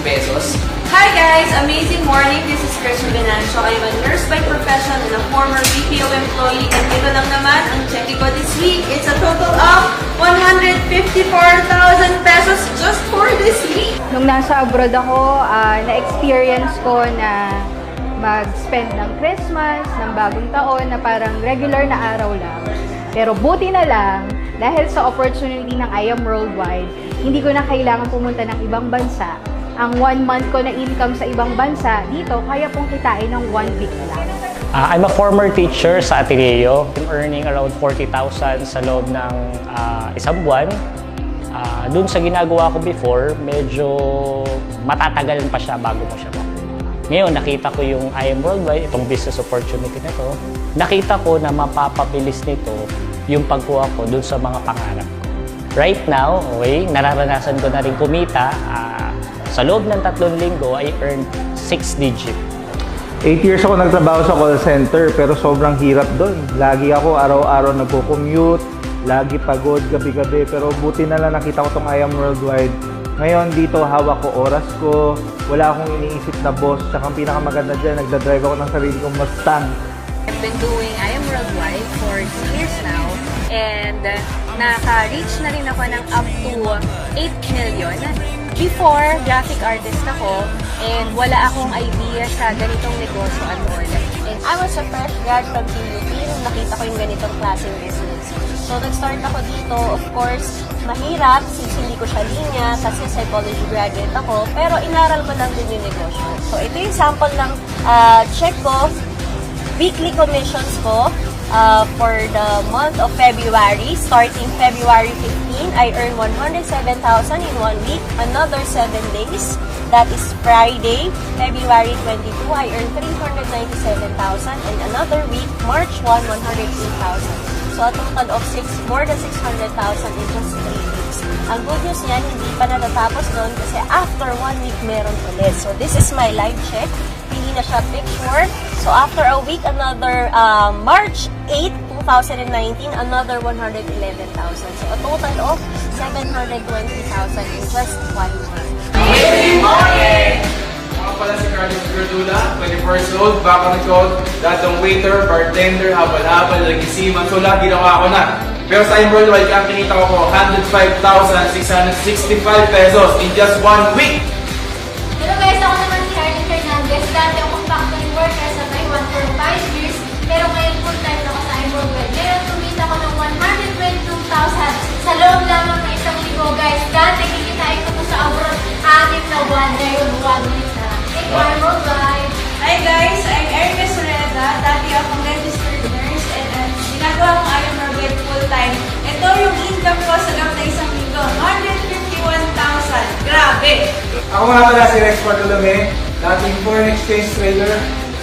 pesos. Hi guys! Amazing morning! This is Chris Rubenancio. I'm a nurse by profession and a former BPO employee. And ito lang naman ang check ko this week. It's a total of 154,000 pesos just for this week. Nung nasa abroad ako, na-experience ko na mag-spend ng Christmas, ng bagong taon na parang regular na araw lang. Pero buti na lang, dahil sa opportunity ng I Am Worldwide, hindi ko na kailangan pumunta ng ibang bansa. Ang 1 month ko na income sa ibang bansa, dito kaya pong kitain ng 1 week lang. I'm a former teacher sa Ateneo. I'm earning around 40,000 sa loob ng isang buwan. Doon sa ginagawa ko before, medyo matatagalan pa siya bago mo siya makuha. Ngayon, nakita ko yung I Am Worldwide, itong business opportunity na to. Nakita ko na mapapabilis nito yung pagkuha ko doon sa mga pangarap ko. Right now, okay, nararanasan ko na rin kumita. Sa loob ng 3 linggo, I earned 6 digit. 8 years ako nagtrabaho sa call center pero sobrang hirap doon. Lagi ako araw-araw nagko-commute, lagi pagod gabi-gabi pero buti na lang nakita ko tong I Am Worldwide. Ngayon dito hawak ko oras ko, wala akong iniisip na boss. Tsaka ang pinakamaganda dyan, nagdadrive ako ng sarili kong Mustang. I've been doing I Am Worldwide for 2 years now and naka-reach na rin ako ng up to 8 million. Before, graphic artist ako and wala akong idea sa ganitong negosyo at all. And I was a fresh grad from PUP nung nakita ko yung ganitong klaseng business. So, nag-start ako dito. Of course, mahirap since hindi ko siya linya kasi psychology graduate ako. Pero inaral ko lang din yung negosyo. So, ito yung sample ng check ko, weekly commissions ko. For the month of February, starting February 15, I earned 107,000 in 1 week. Another 7 days, that is Friday, February 22, I earned 397,000. And another week, March 1, 108,000. So a total of more than 600,000 in just 3 weeks. Ang good news niyan, hindi pa natatapos doon kasi after 1 week, meron ulit. So this is my live check. Hindi na siya picture. So after a week, another March 8, 2019, another 111,000. So a total of 720,000 in just 1 month. Good morning! Mga pala si Carlos Gradula, 24 years old, back on the code, datong waiter, bartender, habal-habal, nagisiman, so lahat ginawa ko na. Pero sa I Am Worldwide, ang kinita ko 105,665 pesos in just 1 week. Hello guys, ako naman si Harley Fernandez. Dati akong factory worker sa Taiwan for 5 years. Pero ngayon full-time ako sa I Am Worldwide. Ngayon kumita ko ng 122,000 sa loob lamang ng isang linggo guys. Dati kikitain ko sa abroad 6 na buwan. Ngayon 1 week na. Thank you, I Am Worldwide. Hi guys, I'm Erica Sureda. Dati akong registered nurse and ginagawa kong I Am Worldwide full-time. Ito yung income ko sa loob ng isang linggo. 151,000. Grabe! Ako nga pala si Rex Bartolome, dating foreign exchange trader.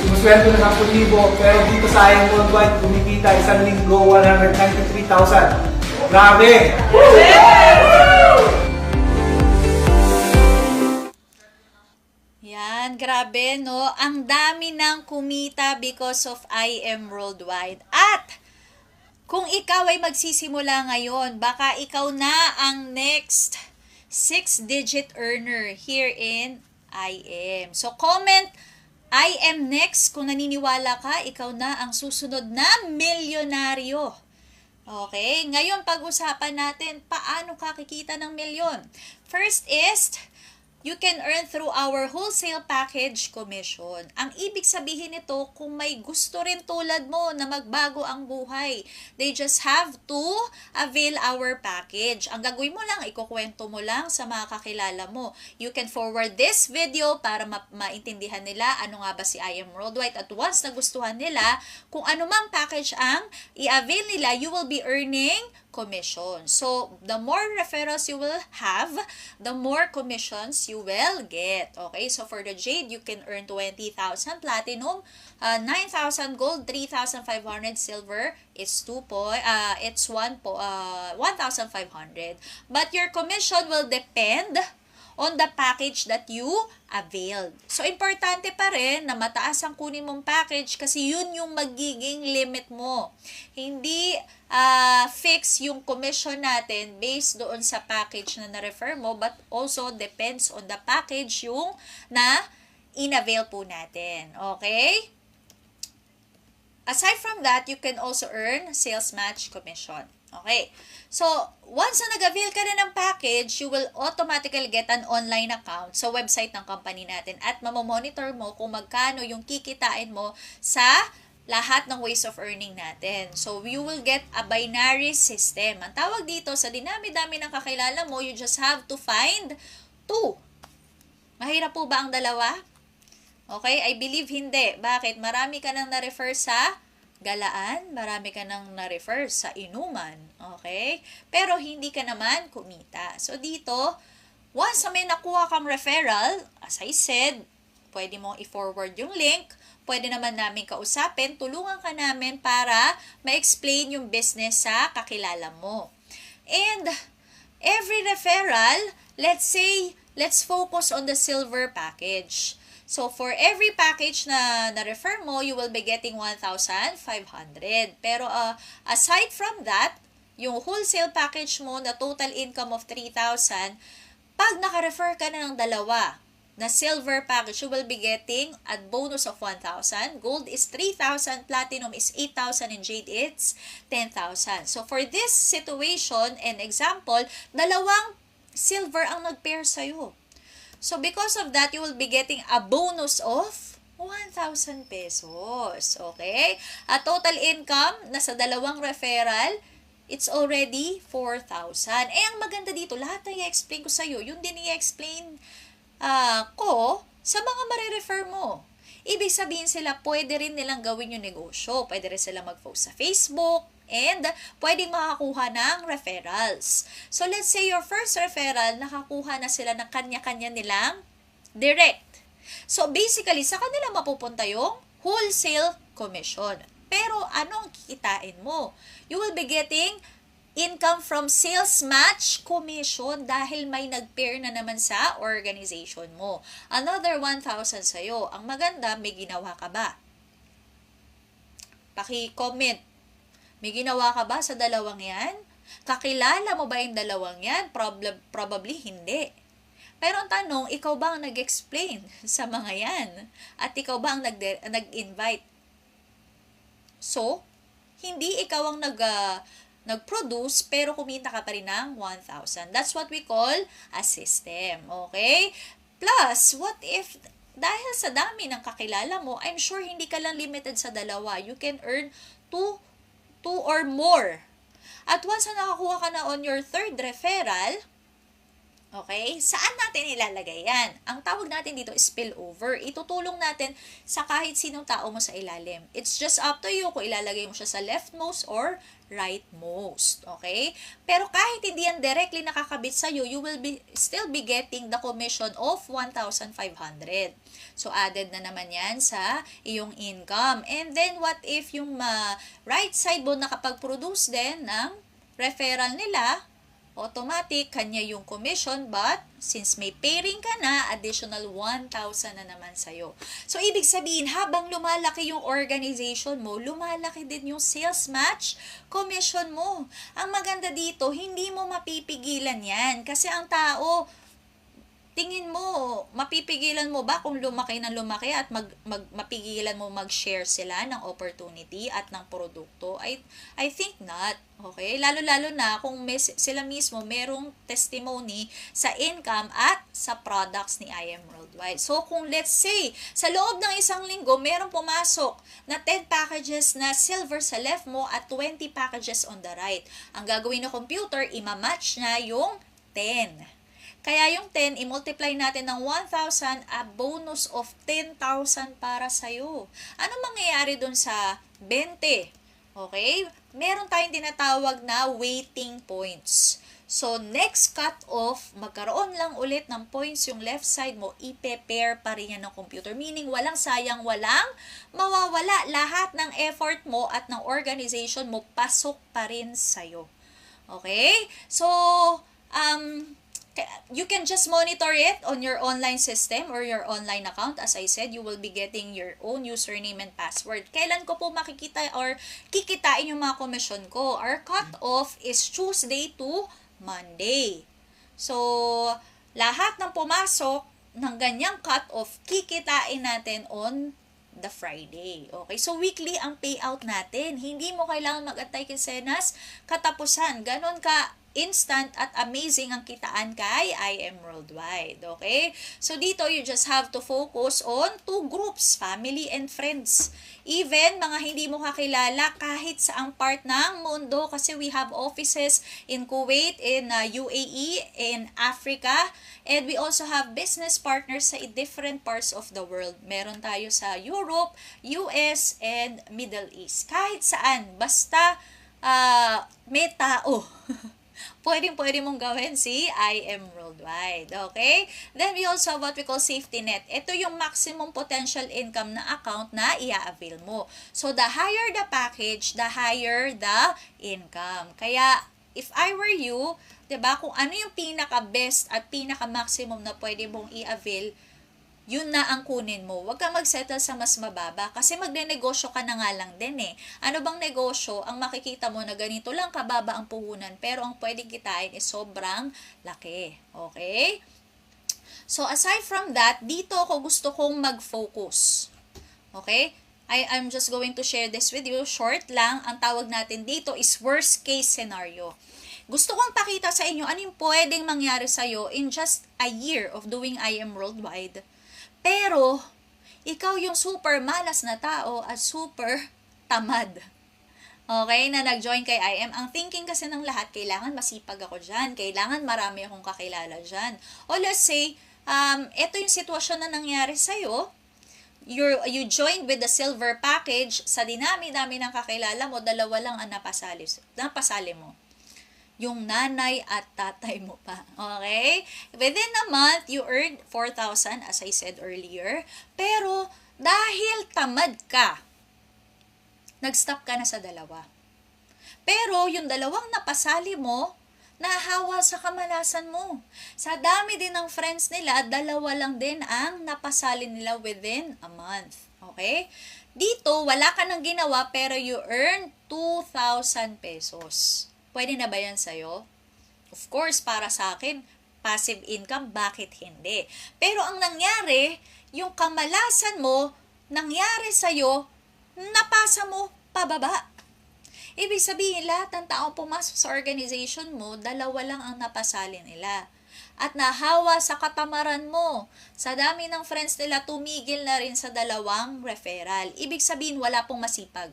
Sumusweldo na 10,000 pero dito sa I Am Worldwide, kumikita isang linggo 193,000. Grabe! Yan, grabe no. Ang dami ng kumita because of I Am Worldwide. At Kung ikaw ay magsisimula ngayon, baka ikaw na ang next 6-digit earner here in IM. So, comment I am next kung naniniwala ka, ikaw na ang susunod na milyonaryo. Okay, ngayon pag-usapan natin paano ka kikita ng milyon. First is, you can earn through our wholesale package commission. Ang ibig sabihin nito, kung may gusto rin tulad mo na magbago ang buhay, they just have to avail our package. Ang gagawin mo lang, ikukwento mo lang sa mga kakilala mo. You can forward this video para maintindihan nila ano nga ba si I Am Worldwide. At once nagustuhan nila, kung ano mang package ang i-avail nila, you will be earning commission. So, the more referrals you will have, the more commissions you will get. Okay? So, for the Jade, you can earn 20,000 platinum, 9,000 gold, 3,500 silver. It's 1,500. But your commission will depend on the package that you availed. So, importante pa rin na mataas ang kunin mong package kasi yun yung magiging limit mo. Hindi fix yung commission natin based doon sa package na na-refer mo, but also depends on the package yung na in-avail po natin. Okay? Aside from that, you can also earn sales match commission. Okay. So, once na nag-avail ka na ng package, you will automatically get an online account sa website ng company natin at mamomonitor mo kung magkano yung kikitain mo sa lahat ng ways of earning natin. So, you will get a binary system. Ang tawag dito, sa dinami-dami ng kakilala mo, you just have to find 2. Mahirap po ba ang dalawa? Okay, I believe hindi. Bakit? Marami ka nang na-refer sa galaan, marami ka nang na-refer sa inuman, okay? Pero hindi ka naman kumita. So, dito, once na may nakuha kang referral, as I said, pwede mong i-forward yung link, pwede naman namin kausapin, tulungan ka namin para ma-explain yung business sa kakilala mo. And, every referral, let's say, let's focus on the silver package. So, for every package na na-refer mo, you will be getting 1,500. Pero, aside from that, yung wholesale package mo na total income of 3,000, pag naka-refer ka na ng dalawa na silver package, you will be getting a bonus of 1,000. Gold is 3,000, platinum is 8,000, and jade it's 10,000. So, for this situation and example, dalawang silver ang nag-pair sa'yo. So, because of that, you will be getting a bonus of 1,000 pesos. Okay? At total income, nasa dalawang referral, it's already 4,000. Ang maganda dito, lahat na i-explain ko sa'yo, yun din i-explain ko sa mga marirefer mo. Ibig sabihin sila, pwede rin nilang gawin yung negosyo. Pwede rin sila mag-post sa Facebook, and pwedeng makakuha ng referrals. So, let's say your first referral, nakakuha na sila ng kanya-kanya nilang direct. So, basically, sa kanila mapupunta yung wholesale commission. Pero, ano ang kikitain mo? You will be getting income from sales match commission dahil may nag-pair na naman sa organization mo. Another 1,000 sa'yo. Ang maganda, may ginawa ka ba? Paki-comment. May ginawa ka ba sa dalawang yan? Kakilala mo ba yung dalawang yan? Probably hindi. Pero ang tanong, ikaw ba ang nag-explain sa mga yan? At ikaw ba ang nag-invite? So, hindi ikaw ang nag-produce, pero kumita ka pa rin ng 1,000. That's what we call a system. Okay? Plus, what if, dahil sa dami ng kakilala mo, I'm sure hindi ka lang limited sa dalawa. You can earn 2 or more. At once na nakakuha ka na on your third referral, okay, saan natin ilalagay yan? Ang tawag natin dito is spillover. Itutulong natin sa kahit sinong tao mo sa ilalim. It's just up to you kung ilalagay mo siya sa leftmost or rightmost. Okay? Pero kahit hindi yan directly nakakabit sa'yo, you will still be getting the commission of 1,500. So, added na naman yan sa iyong income. And then, what if yung right side mo nakapag-produce din ng referral nila, automatic, kanya yung commission, but since may pairing ka na, additional 1,000 na naman sa'yo. So, ibig sabihin, habang lumalaki yung organization mo, lumalaki din yung sales match commission mo. Ang maganda dito, hindi mo mapipigilan yan. Kasi ang tao, tingin mo, mapipigilan mo ba kung lumaki ng lumaki at mapigilan mo mag-share sila ng opportunity at ng produkto? I think not. Okay? Lalo-lalo na kung sila mismo merong testimony sa income at sa products ni I Am Worldwide. So, kung let's say, sa loob ng isang linggo, merong pumasok na 10 packages na silver sa left mo at 20 packages on the right. Ang gagawin ng computer, imamatch na yung 10. Kaya yung 10, i-multiply natin ng 1,000, a bonus of 10,000 para sa'yo. Ano mangyayari dun sa 20? Okay? Meron tayong tinatawag na waiting points. So, next cut-off, magkaroon lang ulit ng points yung left side mo, ipe-pair pa rin yan ng computer. Meaning, walang sayang, walang mawawala. Lahat ng effort mo at ng organization mo, pasok pa rin sa'yo. Okay? So, you can just monitor it on your online system or your online account. As I said, you will be getting your own username and password. Kailan ko po makikita or kikitain yung mga commission ko? Our cut-off is Tuesday to Monday. So, lahat ng pumasok ng ganyang cut-off, kikitain natin on the Friday. Okay? So, weekly ang payout natin. Hindi mo kailangan mag-antay kinsenas katapusan. Ganon ka instant at amazing ang kitaan kay I Am Worldwide. Okay? So, dito, you just have to focus on 2 groups, family and friends. Even mga hindi mo kakilala kahit saang part ng mundo kasi we have offices in Kuwait, in UAE, in Africa, and we also have business partners sa different parts of the world. Meron tayo sa Europe, US, and Middle East. Kahit saan, basta may tao. Pwede mong gawin si I Am Worldwide. Okay? Then, we also have what we call safety net. Ito yung maximum potential income na account na i-avail mo. So, the higher the package, the higher the income. Kaya, if I were you, diba, kung ano yung pinaka-best at pinaka-maximum na pwede mong i-avail, yun na ang kunin mo. Huwag kang mag-settle sa mas mababa kasi magne-negosyo ka na nga lang din eh. Ano bang negosyo? Ang makikita mo na ganito lang kababa ang puhunan pero ang pwedeng kitain is sobrang laki. Okay? So, aside from that, dito ako gusto kong mag-focus. Okay? I'm just going to share this with you. Short lang. Ang tawag natin dito is worst case scenario. Gusto kong pakita sa inyo ano yung pwedeng mangyari sa'yo in just a year of doing I Am Worldwide. Pero, ikaw yung super malas na tao at super tamad. Okay, na nag-join kay I Am. Ang thinking kasi ng lahat, kailangan masipag ako dyan. Kailangan marami akong kakilala dyan. O let's say, ito yung sitwasyon na nangyari sa'yo. You joined with the silver package. Sa dinami-dami ng kakilala mo, 2 lang ang napasali mo. Yung nanay at tatay mo pa. Okay? Within a month, you earned 4,000 as I said earlier. Pero, dahil tamad ka, nag-stop ka na sa 2. Pero, yung 2 napasali mo, nahawa sa kamalasan mo. Sa dami din ng friends nila, 2 lang din ang napasali nila within a month. Okay? Dito, wala ka nang ginawa pero you earn 2,000 pesos. Pwede na ba yan sa'yo? Of course, para sa akin, passive income, bakit hindi? Pero ang nangyari, yung kamalasan mo, nangyari sa'yo, napasa mo pababa. Ibig sabihin, lahat ng taong pumasok sa organization mo, 2 lang ang napasali nila. At nahawa sa katamaran mo. Sa dami ng friends nila, tumigil na rin sa 2 referral. Ibig sabihin, wala pong masipag.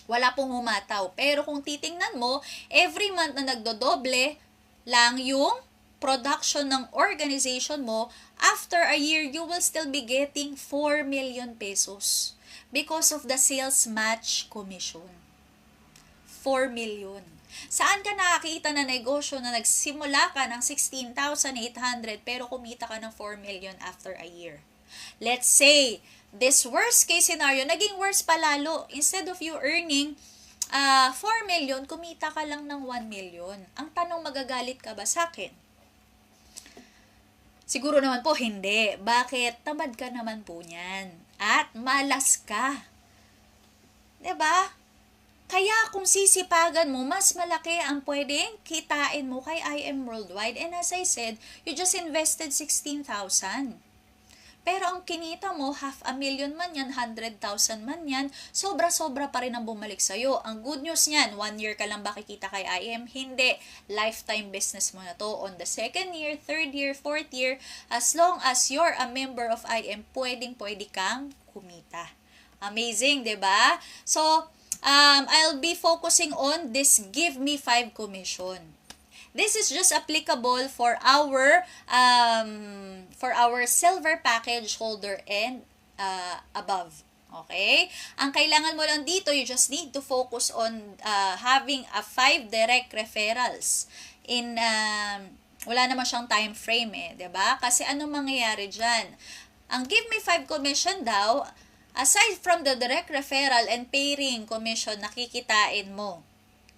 Wala pong humataw. Pero kung titingnan mo, every month na nagdodoble lang yung production ng organization mo, after a year, you will still be getting 4 million pesos because of the sales match commission. 4 million. Saan ka nakakita na negosyo na nagsimula ka ng 16,800 pero kumita ka ng 4 million after a year? Let's say, this worst case scenario, naging worse pa lalo. Instead of you earning 4 million, kumita ka lang ng 1 million. Ang tanong, magagalit ka ba sa akin? Siguro naman po, hindi. Bakit? Tamad ka naman po niyan. At malas ka. 'Di ba? Kaya kung sisipagan mo, mas malaki ang pwedeng kitain mo kay IM Worldwide. And as I said, you just invested 16,000. Pero ang kinita mo, 500,000 man yan, 100,000 man yan, sobra-sobra pa rin ang bumalik sa'yo. Ang good news niyan, 1 year ka lang ba kikita kay IM? Hindi. Lifetime business mo na to. On the 2nd year, 3rd year, 4th year, as long as you're a member of IM, pwede kang kumita. Amazing, 'di ba? So, I'll be focusing on this Give Me 5 commission. This is just applicable for our silver package holder and above. Okay? Ang kailangan mo lang dito, you just need to focus on having a 5 direct referrals in wala naman siyang time frame eh, 'di ba? Kasi ano mangyayari diyan? Ang Give Me 5 commission daw, aside from the direct referral and pairing commission na kikitain mo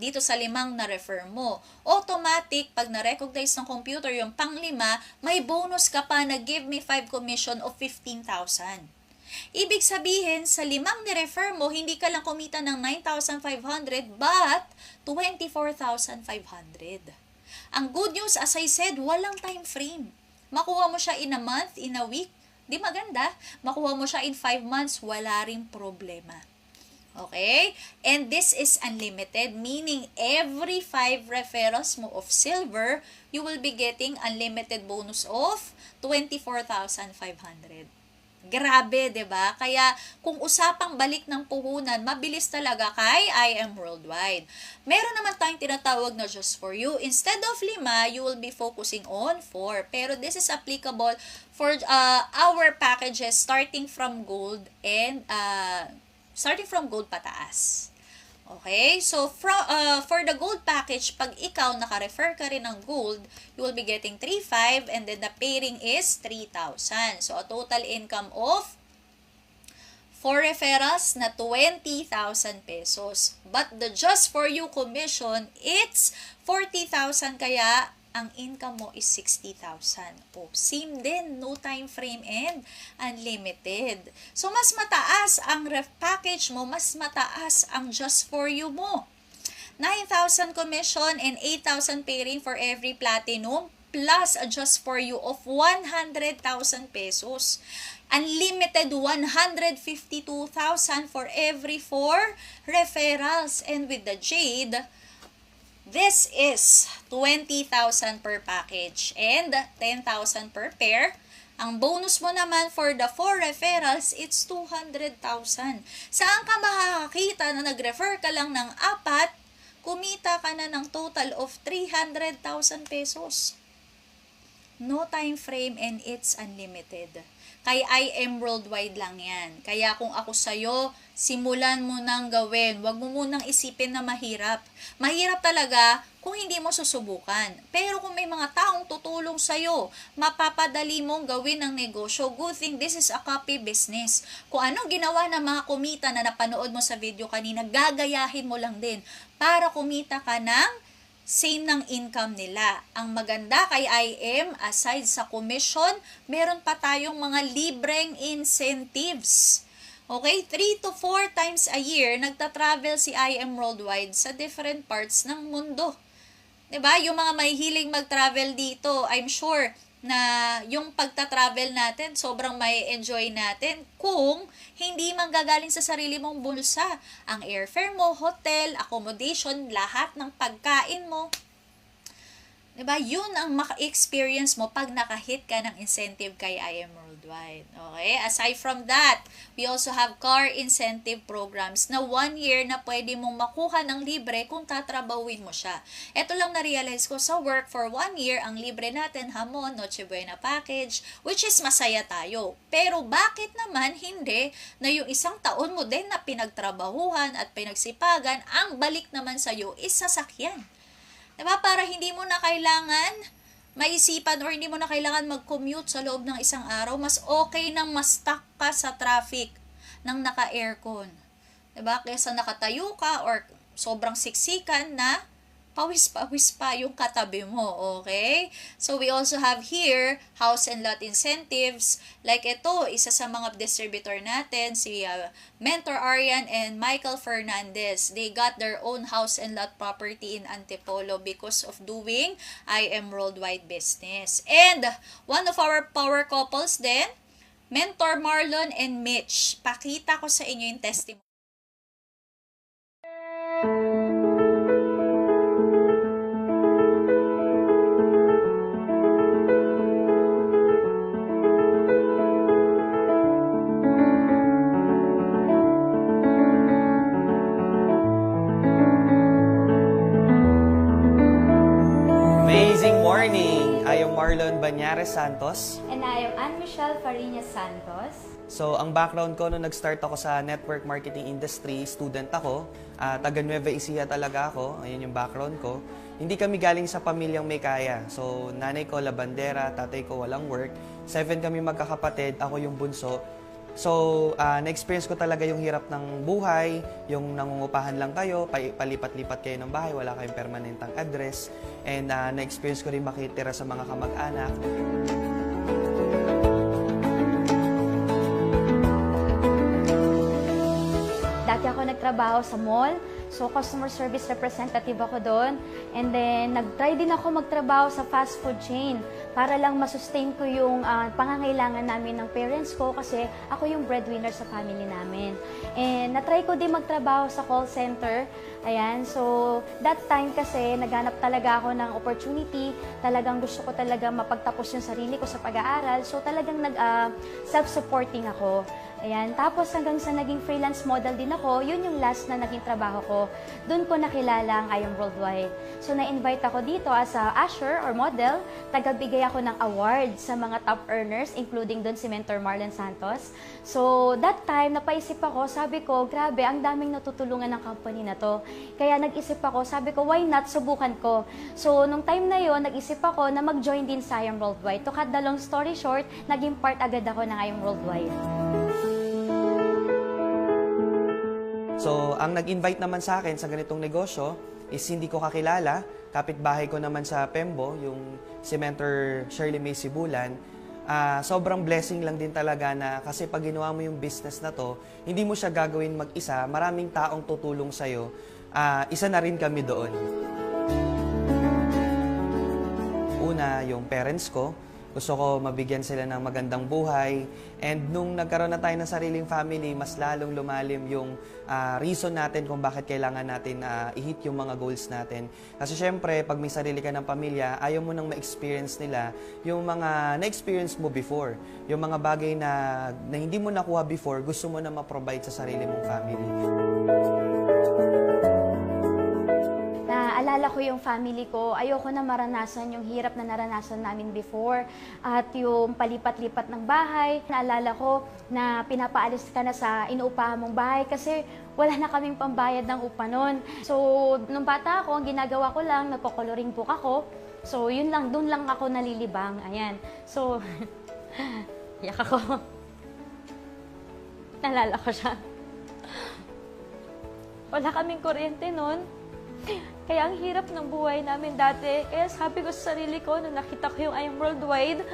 dito sa 5 na-refer mo, automatic, pag na-recognize ng computer yung pang-5, may bonus ka pa na Give Me 5 commission of 15,000. Ibig sabihin, sa 5 ni-refer mo, hindi ka lang kumita ng 9,500 but 24,500. Ang good news, as I said, walang time frame. Makuha mo siya in a month, in a week, di maganda. Makuha mo siya in 5 months, wala ring problema. Okay? And this is unlimited, meaning every 5 referrals mo of silver, you will be getting unlimited bonus of 24,500. Grabe, 'di ba? Kaya kung usapang balik ng puhunan, mabilis talaga kay IM Worldwide. Meron naman tayong tinatawag na just for you. Instead of 5, you will be focusing on 4. Pero this is applicable for our packages starting from gold and starting from gold pataas. Okay? So, for the gold package, pag ikaw naka-refer ka rin ng gold, you will be getting 3,500 and then the pairing is 3,000. So, a total income of 4 referrals na 20,000 pesos. But the just for you commission, it's 40,000 kaya ang income mo is 60,000. Oh, same din, no time frame and unlimited. So, mas mataas ang ref package mo, mas mataas ang just for you mo. 9,000 commission and 8,000 pairing for every platinum plus a just for you of 100,000 pesos. Unlimited 152,000 for every 4 referrals. And with the Jade, this is 20,000 per package and 10,000 per pair. Ang bonus mo naman for the 4 referrals, it's 200,000. Saan ka makakakita na nag-refer ka lang ng 4, kumita ka na ng total of 300,000 pesos. No time frame and it's unlimited. Kay IM Worldwide lang yan. Kaya kung ako sa'yo, simulan mo nang gawin. Huwag mo munang isipin na mahirap. Mahirap talaga kung hindi mo susubukan. Pero kung may mga taong tutulong sa'yo, mapapadali mong gawin ang negosyo. Good thing, this is a copy business. Kung anong ginawa ng mga kumita na napanood mo sa video kanina, gagayahin mo lang din para kumita ka ng same ng income nila. Ang maganda kay IM, aside sa commission, meron pa tayong mga libreng incentives. Okay? 3 to 4 times a year, nagta-travel si IM Worldwide sa different parts ng mundo. 'Di ba? Yung mga mahihiling mag-travel dito, I'm sure na yung pagta-travel natin, sobrang may enjoy natin kung hindi manggagaling sa sarili mong bulsa. Ang airfare mo, hotel, accommodation, lahat ng pagkain mo. Diba? Yun ang maka-experience mo pag nakahit ka ng incentive kay IM Worldwide. Okay? Aside from that, we also have car incentive programs na 1 year na pwede mong makuha ng libre kung tatrabawin mo siya. Ito lang na-realize ko sa work for 1 year, ang libre natin, hamon, Noche Buena package, which is masaya tayo. Pero bakit naman hindi na yung 1 taon mo din na pinagtrabahuhan at pinagsipagan, ang balik naman sa'yo is sasakyan. Diba? Para hindi mo na kailangan maisipan or hindi mo na kailangan mag-commute sa loob ng 1 araw, mas okay nang ma-stuck ka sa traffic ng naka-aircon. Diba? Kaysa nakatayo ka or sobrang siksikan na pawis-pawis pa yung katabi mo, okay? So, we also have here, house and lot incentives. Like ito, isa sa mga distributor natin, si Mentor Arian and Michael Fernandez. They got their own house and lot property in Antipolo because of doing I Am Worldwide business. And, one of our power couples din, Mentor Marlon and Mitch. Pakita ko sa inyo yung testimony. Amazing morning! I am Marlon Banyares Santos. And I am Anne-Michelle Fariñas Santos. So, ang background ko nung nag-start ako sa network marketing industry, student ako. Taga Nueva Ecija talaga ako. Ayun yung background ko. Hindi kami galing sa pamilyang may kaya. So, nanay ko labandera, tatay ko walang work. 7 kami magkakapatid, ako yung bunso. So, na-experience ko talaga yung hirap ng buhay, yung nangungupahan lang kayo, palipat-lipat kayo ng bahay, wala kayong permanentang address. And na-experience ko rin makitira sa mga kamag-anak. Dati ako nagtrabaho sa mall, so customer service representative ako doon. And then, nag-try din ako magtrabaho sa fast food chain para lang masustain ko yung pangangailangan namin ng parents ko kasi ako yung breadwinner sa family namin. And na-try ko din magtrabaho sa call center. Ayan, so that time kasi naghanap talaga ako ng opportunity. Talagang gusto ko talaga mapagtapos yung sarili ko sa pag-aaral. So talagang self-supporting ako. Ayan, tapos hanggang sa naging freelance model din ako, yun yung last na naging trabaho ko. Doon ko nakilala ang I Am Worldwide. So na-invite ako dito as a usher or model. Tagabigay ako ng award sa mga top earners, including doon si Mentor Marlon Santos. So that time, napaisip ako, sabi ko, grabe, ang daming natutulungan ng company na to. Kaya nag-isip ako, sabi ko, why not, subukan ko. So nung time na yon, nag-isip ako na mag-join din sa I Am Worldwide. To cut the long story short, naging part agad ako ng I Am Worldwide. So, ang nag-invite naman sa akin sa ganitong negosyo is hindi ko kakilala. Kapitbahay ko naman sa Pembo, yung si Mentor Shirley May Sibulan. Sobrang blessing lang din talaga na kasi pag ginawa mo yung business na to, hindi mo siya gagawin mag-isa, maraming taong tutulong sa'yo. Isa na rin kami doon. Una, yung parents ko. Gusto ko mabigyan sila ng magandang buhay. And nung nagkaroon na tayo ng sariling family, mas lalong lumalim yung reason natin kung bakit kailangan natin i-hit yung mga goals natin. Kasi syempre, pag may sarili ka ng pamilya, ayaw mo nang ma-experience nila yung mga na-experience mo before. Yung mga bagay na hindi mo nakuha before, gusto mo na ma-provide sa sarili mong family. Naalala ko yung family ko, ayoko na maranasan yung hirap na naranasan namin before at yung palipat-lipat ng bahay. Naalala ko na pinapaalis ka na sa inuupahan mong bahay kasi wala na kaming pambayad ng upa nun. So, nung bata ako, ang ginagawa ko lang, nagko-coloring book ako. So, yun lang, dun lang ako nalilibang. Ayan. So, yak ako. Naalala ko siya. Wala kaming kuryente nun. Kaya ang hirap ng buhay namin dati. Kaya sabi ko sa sarili ko, nung nakita ko yung I Am Worldwide,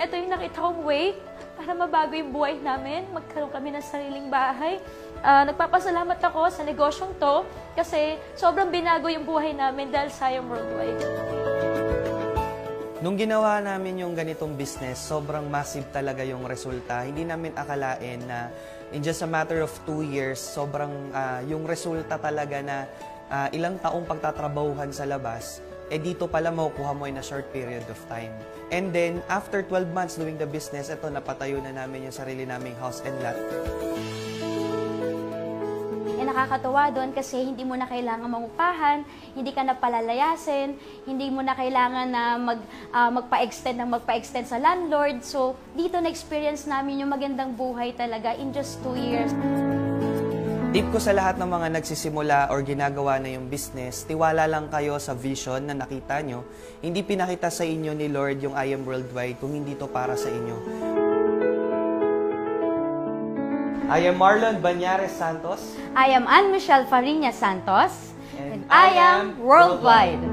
ito yung nakita kong way para mabago yung buhay namin. Magkaroon kami ng sariling bahay. Nagpapasalamat ako sa negosyong to kasi sobrang binago yung buhay namin dahil sa I Am Worldwide. Nung ginawa namin yung ganitong business, sobrang massive talaga yung resulta. Hindi namin akalain na in just a matter of 2 years, sobrang yung resulta talaga na ilang taong pagtatrabahuhan sa labas, dito pala makukuha mo in a short period of time. And then, after 12 months doing the business, ito, napatayo na namin yung sarili naming house and lot. Nakakatuwa doon kasi hindi mo na kailangan mangupahan, hindi ka na palalayasin, hindi mo na kailangan na magpa-extend sa landlord. So, dito na-experience namin yung magandang buhay talaga in just 2 years. Tip ko sa lahat ng mga nagsisimula or ginagawa na yung business, tiwala lang kayo sa vision na nakita nyo. Hindi pinakita sa inyo ni Lord yung I Am Worldwide kung hindi to para sa inyo. I am Marlon Banyares Santos. I am Ann Michelle Fariña Santos. And I am Worldwide.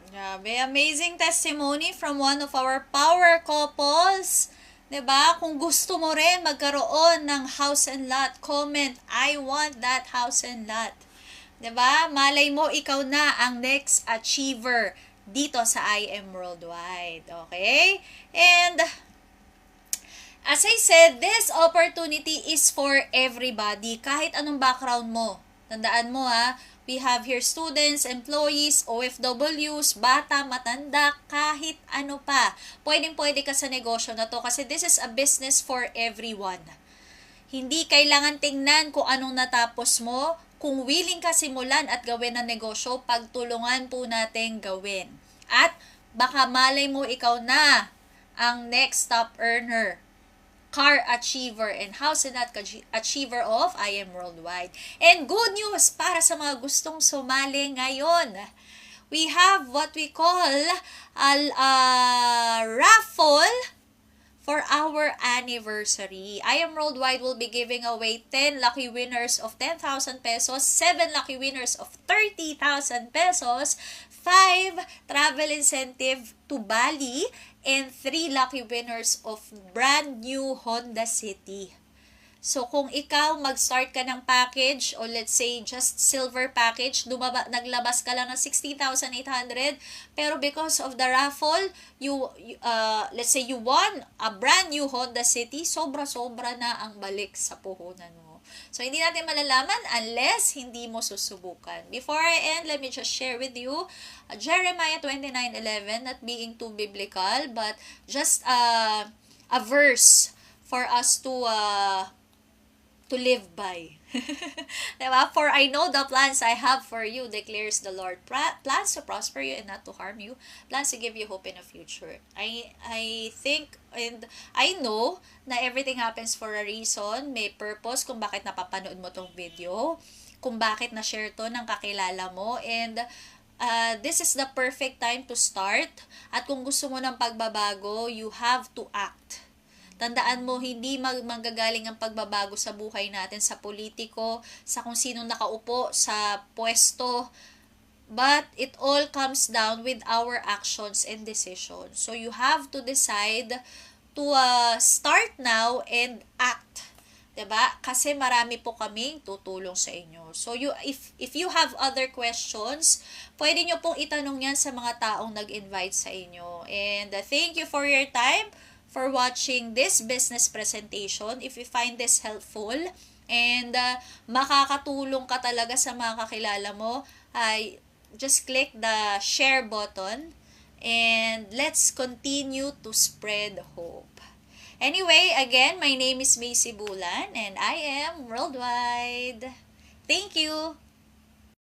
Grabe, amazing testimony from one of our power couples. 'Di ba? Kung gusto mo rin magkaroon ng house and lot, comment, I want that house and lot. 'Di ba? Malay mo ikaw na ang next achiever dito sa I Am Worldwide. Okay? And as I said, this opportunity is for everybody. Kahit anong background mo. Tandaan mo we have here students, employees, OFWs, bata, matanda, kahit ano pa. Pwedeng-pwede ka sa negosyo na to kasi this is a business for everyone. Hindi kailangan tingnan kung anong natapos mo. Kung willing ka simulan at gawin ang negosyo, pagtulungan po natin gawin. At baka malay mo ikaw na ang next top earner, car achiever, and house and lot achiever of I Am Worldwide. And good news para sa mga gustong sumali ngayon. We have what we call a raffle for our anniversary. I Am Worldwide will be giving away 10 lucky winners of 10,000 pesos, 7 lucky winners of 30,000 pesos, 5 travel incentive to Bali, and 3 lucky winners of brand new Honda City. So, kung ikaw mag-start ka ng package, or let's say just silver package, naglabas ka lang ng 16,800, pero because of the raffle, let's say you won a brand new Honda City, sobra-sobra na ang balik sa puhunan mo. So, hindi natin malalaman unless hindi mo susubukan. Before I end, let me just share with you Jeremiah 29:11, not being too biblical, but just a verse for us to live by. Diba? For I know the plans I have for you, declares the Lord. Plans to prosper you and not to harm you. Plans to give you hope in the future. I think and I know na everything happens for a reason. May purpose kung bakit napapanood mo tong video. Kung bakit na-share to ng kakilala mo. And this is the perfect time to start. At kung gusto mo ng pagbabago, you have to act. Tandaan mo, hindi manggagaling ang pagbabago sa buhay natin, sa politiko, sa kung sinong nakaupo sa pwesto. But it all comes down with our actions and decisions. So you have to decide to start now and act. 'Diba? Kasi marami po kaming tutulong sa inyo. So if you have other questions, pwede nyo pong itanong yan sa mga taong nag-invite sa inyo. And thank you for your time, for watching this business presentation. If you find this helpful and makakatulong ka talaga sa mga kakilala mo, just click the share button and let's continue to spread hope. Anyway, again, my name is Macy Bulan and I am Worldwide. Thank you!